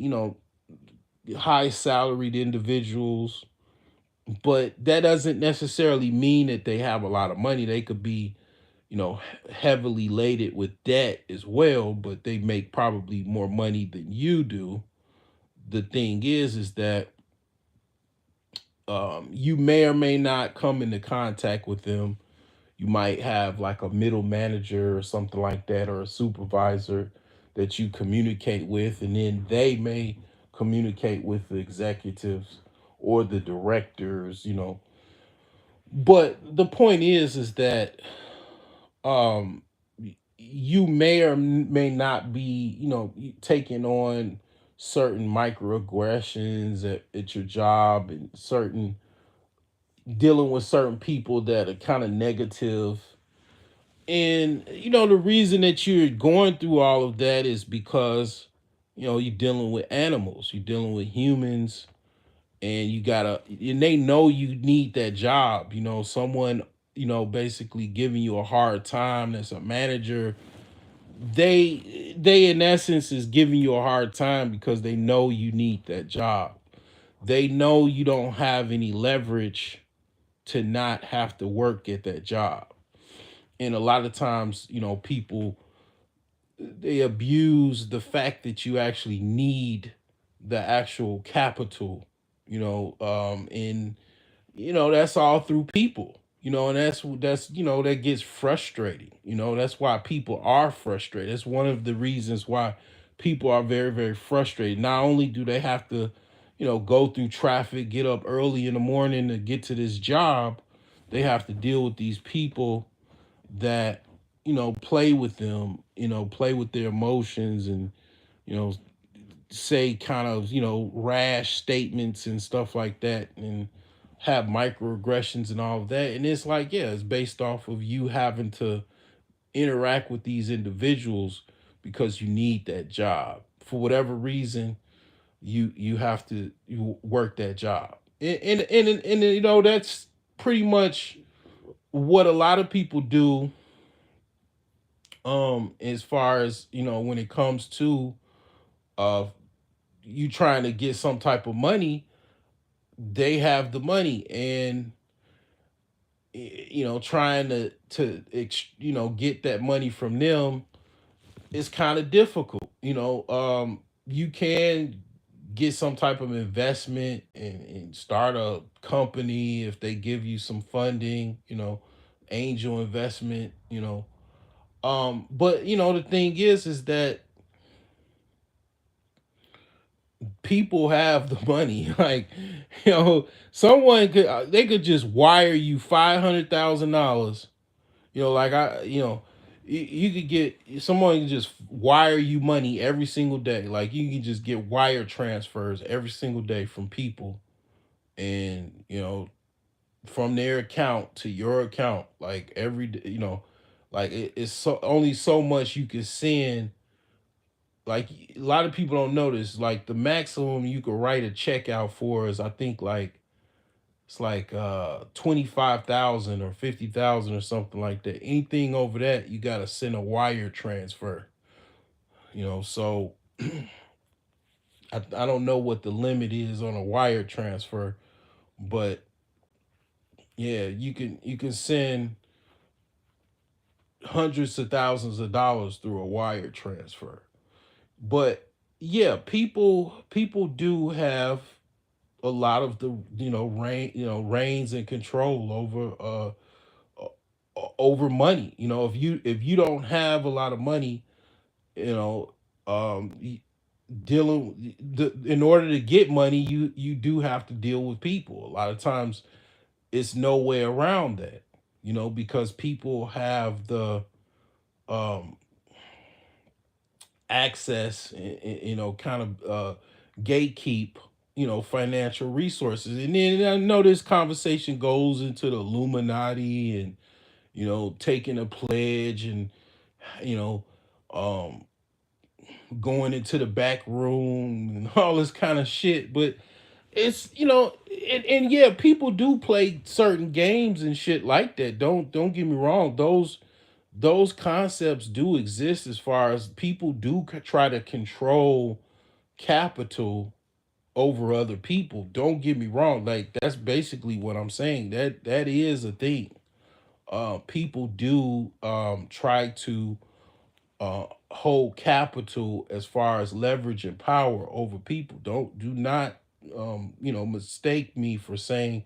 high salaried individuals. But that doesn't necessarily mean that they have a lot of money. They could be, heavily laden with debt as well, but they make probably more money than you do. The thing is that you may or may not come into contact with them. You might have like a middle manager or something like that, or a supervisor that you communicate with, and then they may communicate with the executives or the directors, but the point is that you may or may not be, taking on certain microaggressions at your job, and certain dealing with certain people that are kind of negative. And the reason that you're going through all of that is because you're dealing with animals, you're dealing with humans, and and they know you need that job. Someone basically giving you a hard time, that's a manager. They in essence is giving you a hard time because they know you need that job. They know you don't have any leverage to not have to work at that job. And a lot of times, people, they abuse the fact that you actually need the actual capital, and that's all through people, and that's that gets frustrating. That's why people are frustrated. That's one of the reasons why people are very, very frustrated. Not only do they have to go through traffic, get up early in the morning to get to this job, they have to deal with these people that play with them, play with their emotions, and you know say kind of rash statements and stuff like that, and have microaggressions and all of that. And it's like, yeah, it's based off of you having to interact with these individuals because you need that job for whatever reason. You have to you work that job, and that's pretty much what a lot of people do. As far as when it comes to uh you trying to get some type of money, they have the money, and trying to get that money from them is kind of difficult. You can get some type of investment, and start a company if they give you some funding, angel investment. But the thing is that people have the money. Like, someone could they could just wire you $500,000. Like you could get someone can just wire you money every single day. Like, you can just get wire transfers every single day from people, and from their account to your account, like every day. Like, it's so only so much you can send. Like, a lot of people don't notice, like the maximum you could write a check out for is, I think, like it's like 25,000 or 50,000 or something like that. Anything over that, you got to send a wire transfer. So I don't know what the limit is on a wire transfer, but yeah, you can send hundreds of thousands of dollars through a wire transfer. But yeah, people do have a lot of the reigns and control over money. If you don't have a lot of money, you know dealing in order to get money, you do have to deal with people. A lot of times it's no way around that, because people have the um access, and kind of gatekeep financial resources. And then I know this conversation goes into the Illuminati, and taking a pledge, and you know um going into the back room and all this kind of shit. But it's and yeah, people do play certain games and shit like that. Don't get me wrong. Those concepts do exist, as far as people do try to control capital over other people. Don't get me wrong. Like, that's basically what I'm saying. That is a thing. People do try to hold capital as far as leverage and power over people. Do not mistake me for saying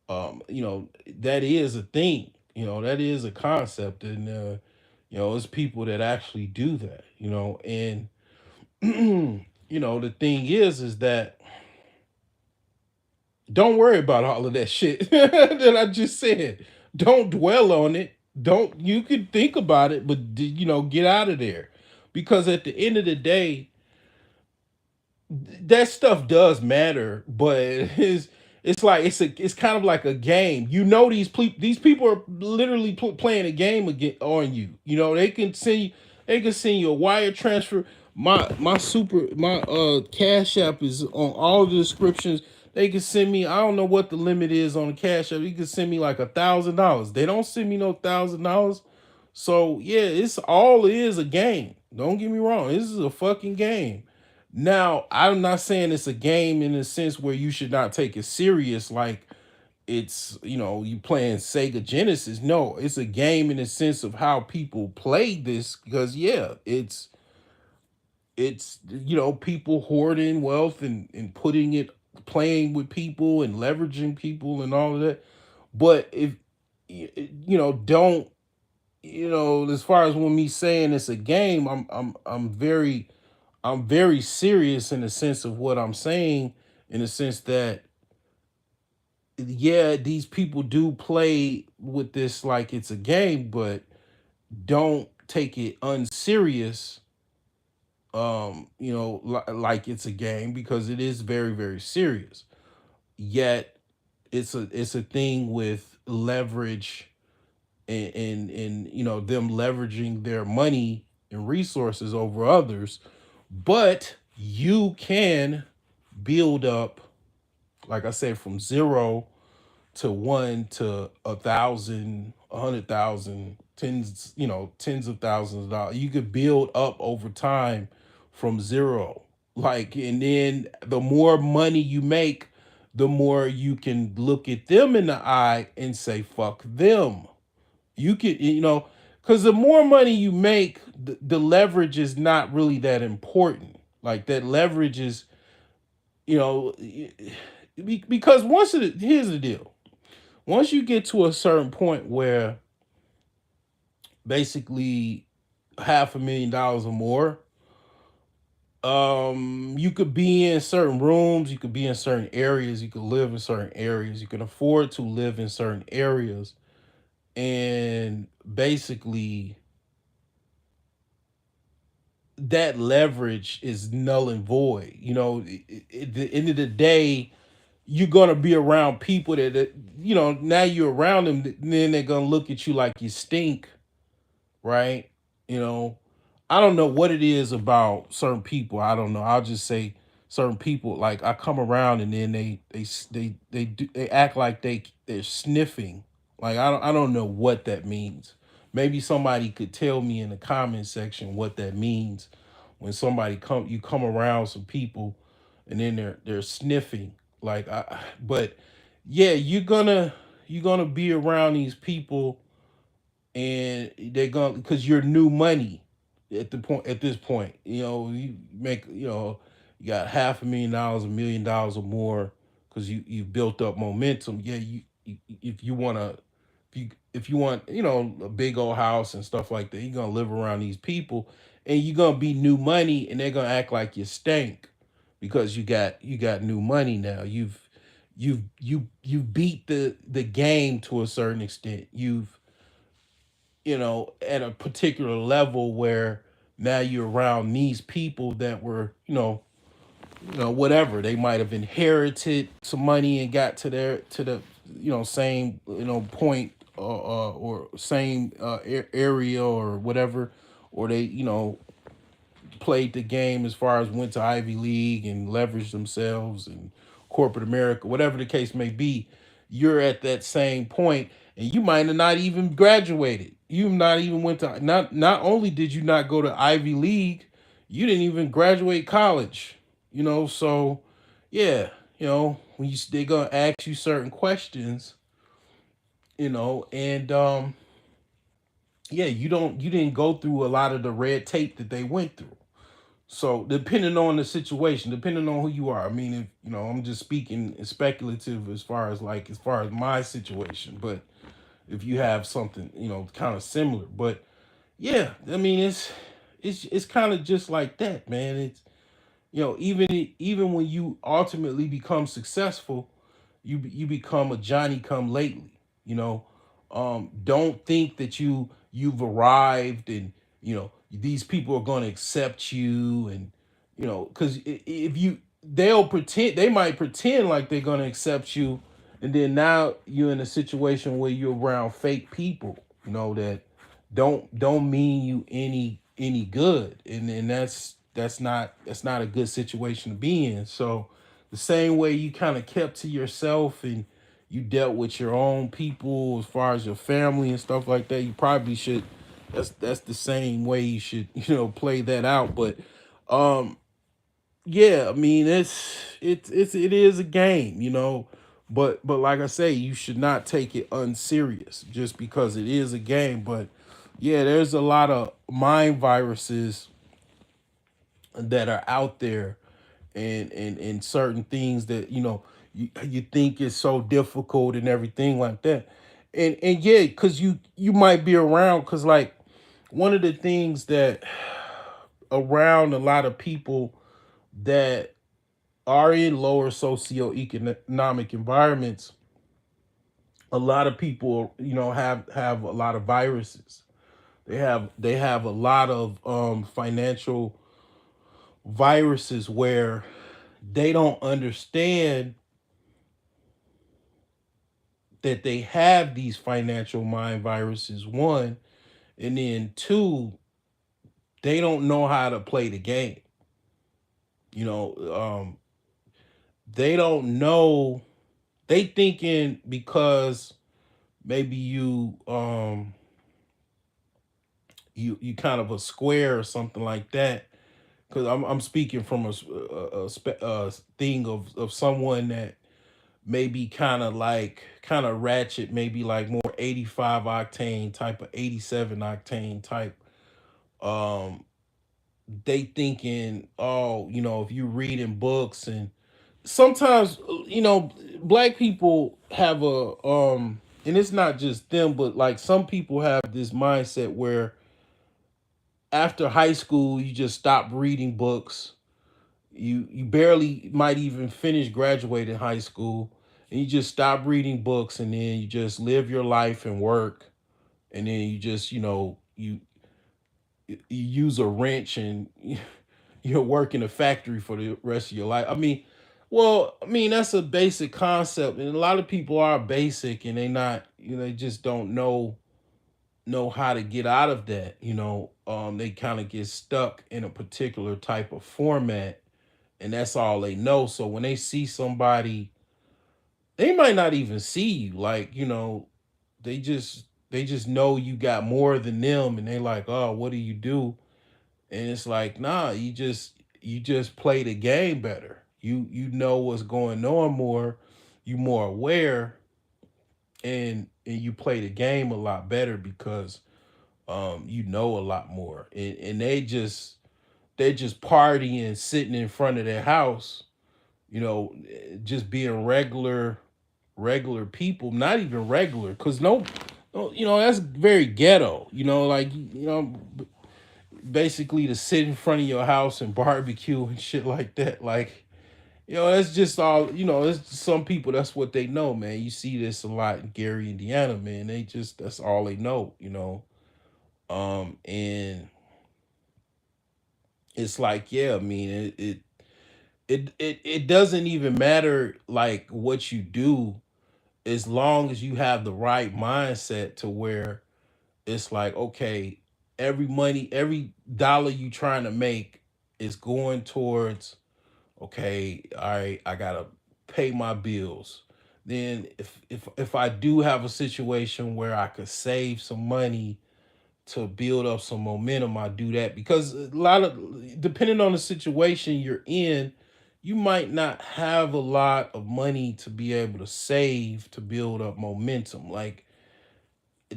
that is a thing. That is a concept, and it's people that actually do that. And the thing is that don't worry about all of that shit that I just said. Don't dwell on it. Don't You could think about it, but get out of there. Because at the end of the day, that stuff does matter, but it's like it's kind of like a game. These people are literally playing a game again on you. They can send you a wire transfer. My Cash App is on all the descriptions. They can send me. I don't know what the limit is on the Cash App. You can send me like $1,000. They don't send me no $1,000. So yeah, it's all it is a game. Don't get me wrong. This is a fucking game. Now, I'm not saying it's a game in the sense where you should not take it serious, like it's you playing Sega Genesis. No, it's a game in the sense of how people play this, because yeah, it's people hoarding wealth and putting it, playing with people and leveraging people and all of that. But if don't as far as when me saying it's a game, I'm very serious in the sense of what I'm saying, in the sense that yeah, these people do play with this like it's a game, but don't take it unserious. Like it's a game, because it is very, very serious. Yet it's a thing with leverage, and them leveraging their money and resources over others. But you can build up, like I said, from zero to one to 1,000, 100,000, tens of thousands of dollars. You could build up over time from zero. Like, and then the more money you make, the more you can look at them in the eye and say, fuck them. You could, because the more money you make, the leverage is not really that important. Like, that leverage is, you know, because here's the deal. Once you get to a certain point where basically $500,000 or more, you could be in certain rooms, you could be in certain areas, you could live in certain areas, you can afford to live in certain areas, and basically that leverage is null and void. At the end of the day, you're gonna be around people that now you're around them, then they're gonna look at you like you stink, right? You know, I don't know what it is about certain people. I don't know. I'll just say certain people. Like, I come around and then they act like they're sniffing. Like, I don't know what that means. Maybe somebody could tell me in the comment section what that means, when you come around some people and then they're sniffing. Like, but yeah, you're gonna be around these people, and they're going, because you're new money at this point. You make, you got $500,000, $1 million or more, because you built up momentum. Yeah, if you want to, if you want, a big old house and stuff like that, you're gonna live around these people, and you're gonna be new money, and they're gonna act like you stink, because you got new money now. You beat the game to a certain extent. You've, at a particular level, where now you're around these people that were, whatever. They might have inherited some money and got to the same, point, or same area or whatever, or they, played the game as far as went to Ivy League and leveraged themselves and corporate America, whatever the case may be. You're at that same point, and you might have not even graduated. You've not even went to, not only did you not go to Ivy League, you didn't even graduate college. So yeah, when they're gonna ask you certain questions, and yeah, you didn't go through a lot of the red tape that they went through. So depending on the situation, depending on who you are, I mean, if I'm just speaking speculative as far as my situation, but if you have something, kind of similar. But yeah, I mean, it's kind of just like that, man. It's even when you ultimately become successful, you become a Johnny come lately. You know, don't think that you've arrived and these people are going to accept you, and because if you they might pretend like they're going to accept you, and then now you're in a situation where you're around fake people, that don't mean you any good, and that's not a good situation to be in. So the same way you kind of kept to yourself and you dealt with your own people as far as your family and stuff like that, you probably should that's the same way you should play that out. But um yeah, I mean, it is a game, but like I say, you should not take it unserious just because it is a game. But yeah, there's a lot of mind viruses that are out there, and certain things that you think is so difficult and everything like that. And yeah, because you might be around, because like one of the things that around a lot of people that are in lower socioeconomic environments, a lot of people have a lot of viruses. They have a lot of financial viruses where they don't understand that they have these financial mind viruses, one, and then two, they don't know how to play the game. you know um they don't know. They thinking because maybe you kind of a square or something like that, because I'm speaking from a thing of someone that maybe kind of ratchet, maybe like more 85 octane type of 87 octane type. um they thinking, oh, if you reading books, and sometimes black people have and it's not just them, but like some people have this mindset where after high school you just stop reading books. You barely might even finish graduating high school, and you just stop reading books, and then you just live your life and work, and then you just you use a wrench, and you'll work in a factory for the rest of your life. I mean that's a basic concept, and a lot of people are basic, and they not they just don't know how to get out of that. They kind of get stuck in a particular type of format, and that's all they know. So when they see somebody, they might not even see you. Like, they just know you got more than them, and they like, oh, what do you do? And it's like, nah, you just play the game better. You know what's going on more, you more aware, and you play the game a lot better because you know a lot more. And they just partying, sitting in front of their house, just being regular people, not even regular, because no, that's very ghetto. Like, basically to sit in front of your house and barbecue and shit like that. Like, that's just all. It's some people, that's what they know, man. You see this a lot in Gary, Indiana, man. That's all they know. And it's like, yeah, I mean, it doesn't even matter like what you do, as long as you have the right mindset to where it's like, okay, every dollar you trying to make is going towards, okay, all right, I gotta pay my bills. Then if I do have a situation where I could save some money to build up some momentum, I do that, because a lot of, depending on the situation you're in, you might not have a lot of money to be able to save to build up momentum. Like,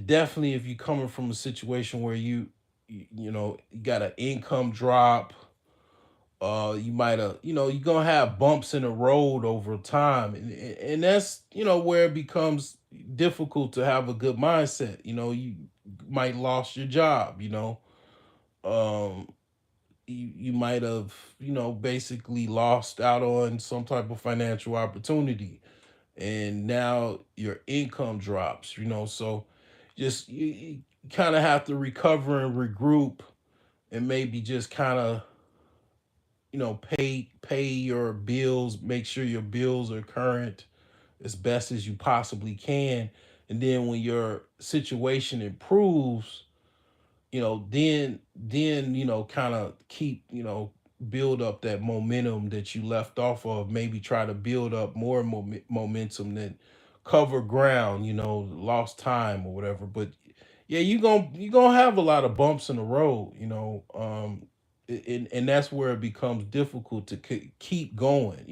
definitely, if you're coming from a situation where you got an income drop, you might have, you're gonna have bumps in the road over time, and that's where it becomes difficult to have a good mindset. You might lost your job. Um, you might have basically lost out on some type of financial opportunity, and now your income drops. So just you kind of have to recover and regroup, and maybe just kind of pay your bills, make sure your bills are current as best as you possibly can. And then when your situation improves, then kind of keep, build up that momentum that you left off of. Maybe try to build up more momentum than cover ground, lost time or whatever. But yeah, you gonna have a lot of bumps in the road, and that's where it becomes difficult to keep going.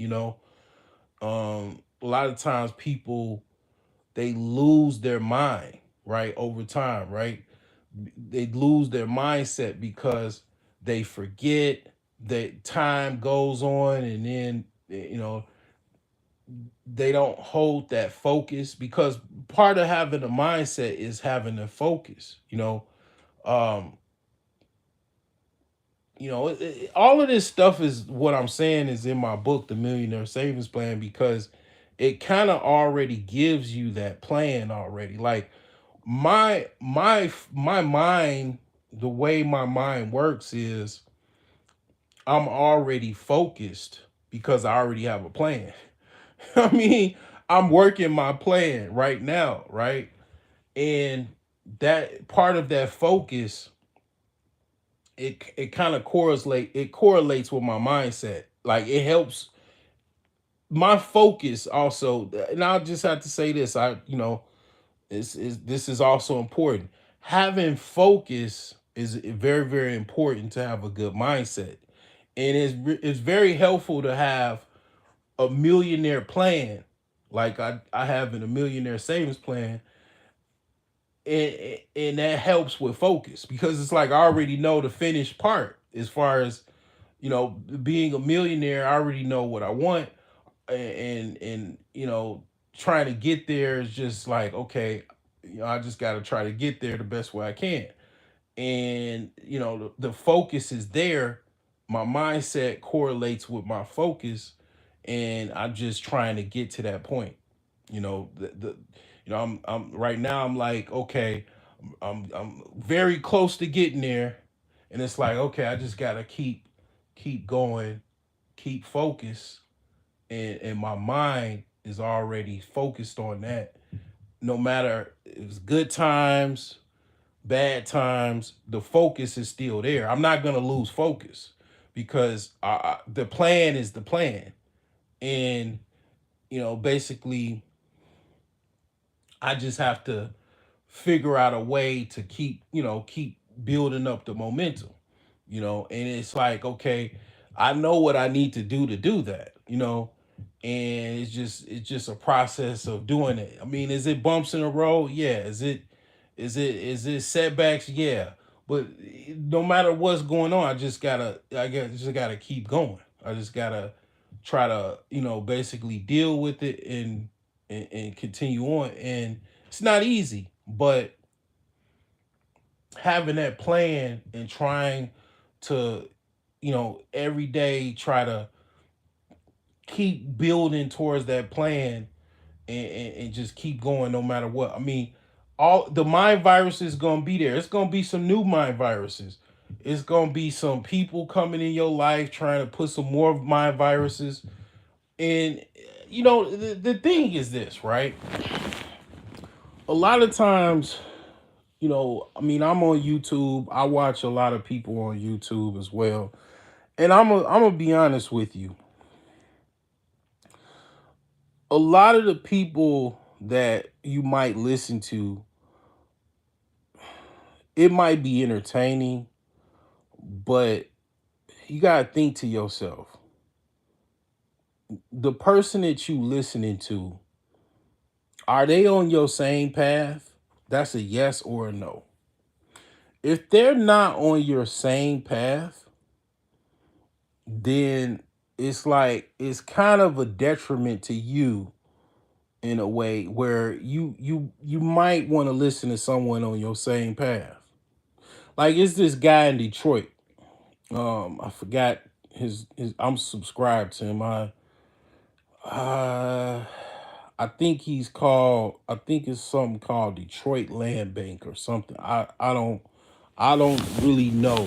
A lot of times people, they lose their mind, right, over time, right? They lose their mindset because they forget that time goes on, and then they don't hold that focus, because part of having a mindset is having a focus. Um all of this stuff is what I'm saying is in my book, The Millionaire Savings Plan, because it kind of already gives you that plan already. Like my mind, the way my mind works is I'm already focused because I already have a plan. I mean, I'm working my plan right now, right? And that part of that focus, it kind of correlates with my mindset. Like it helps my focus also. And I'll just have to say this, this is also important. Having focus is very, very important to have a good mindset. And it's very helpful to have a millionaire plan, like I have in a millionaire savings plan. And that helps with focus, because it's like I already know the finished part. As far as being a millionaire, I already know what I want. And trying to get there is just like, okay, I just got to try to get there the best way I can. And the focus is there. My mindset correlates with my focus, and I'm just trying to get to that point. I'm right now, I'm like, okay, I'm very close to getting there. And it's like, okay, I just gotta keep going, keep focused. And my mind is already focused on that. No matter if it's good times, bad times, the focus is still there. I'm not gonna lose focus, because the plan is the plan. And basically, I just have to figure out a way to keep building up the momentum. And it's like, okay, I know what I need to do that. And it's just a process of doing it. I mean, is it bumps in the road? Yeah. Is it setbacks? Yeah. But no matter what's going on, just gotta keep going. I just gotta try to basically deal with it, and continue on. And it's not easy, but having that plan and trying to every day try to keep building towards that plan, and just keep going no matter what. I mean, all the mind viruses gonna be there. It's gonna be some new mind viruses. It's gonna be some people coming in your life trying to put some more mind viruses. And the thing is this, right? A lot of times, I mean, I'm on YouTube. I watch a lot of people on YouTube as well. And I'm gonna be honest with you. A lot of the people that you might listen to, it might be entertaining, but you gotta think to yourself, the person that you listening to, are they on your same path? That's a yes or a no. If they're not on your same path, then it's like it's kind of a detriment to you in a way where you might want to listen to someone on your same path. Like it's this guy in Detroit. I forgot his I'm subscribed to him. Uh I think he's called, I think it's something called Detroit Land Bank or something. I don't really know.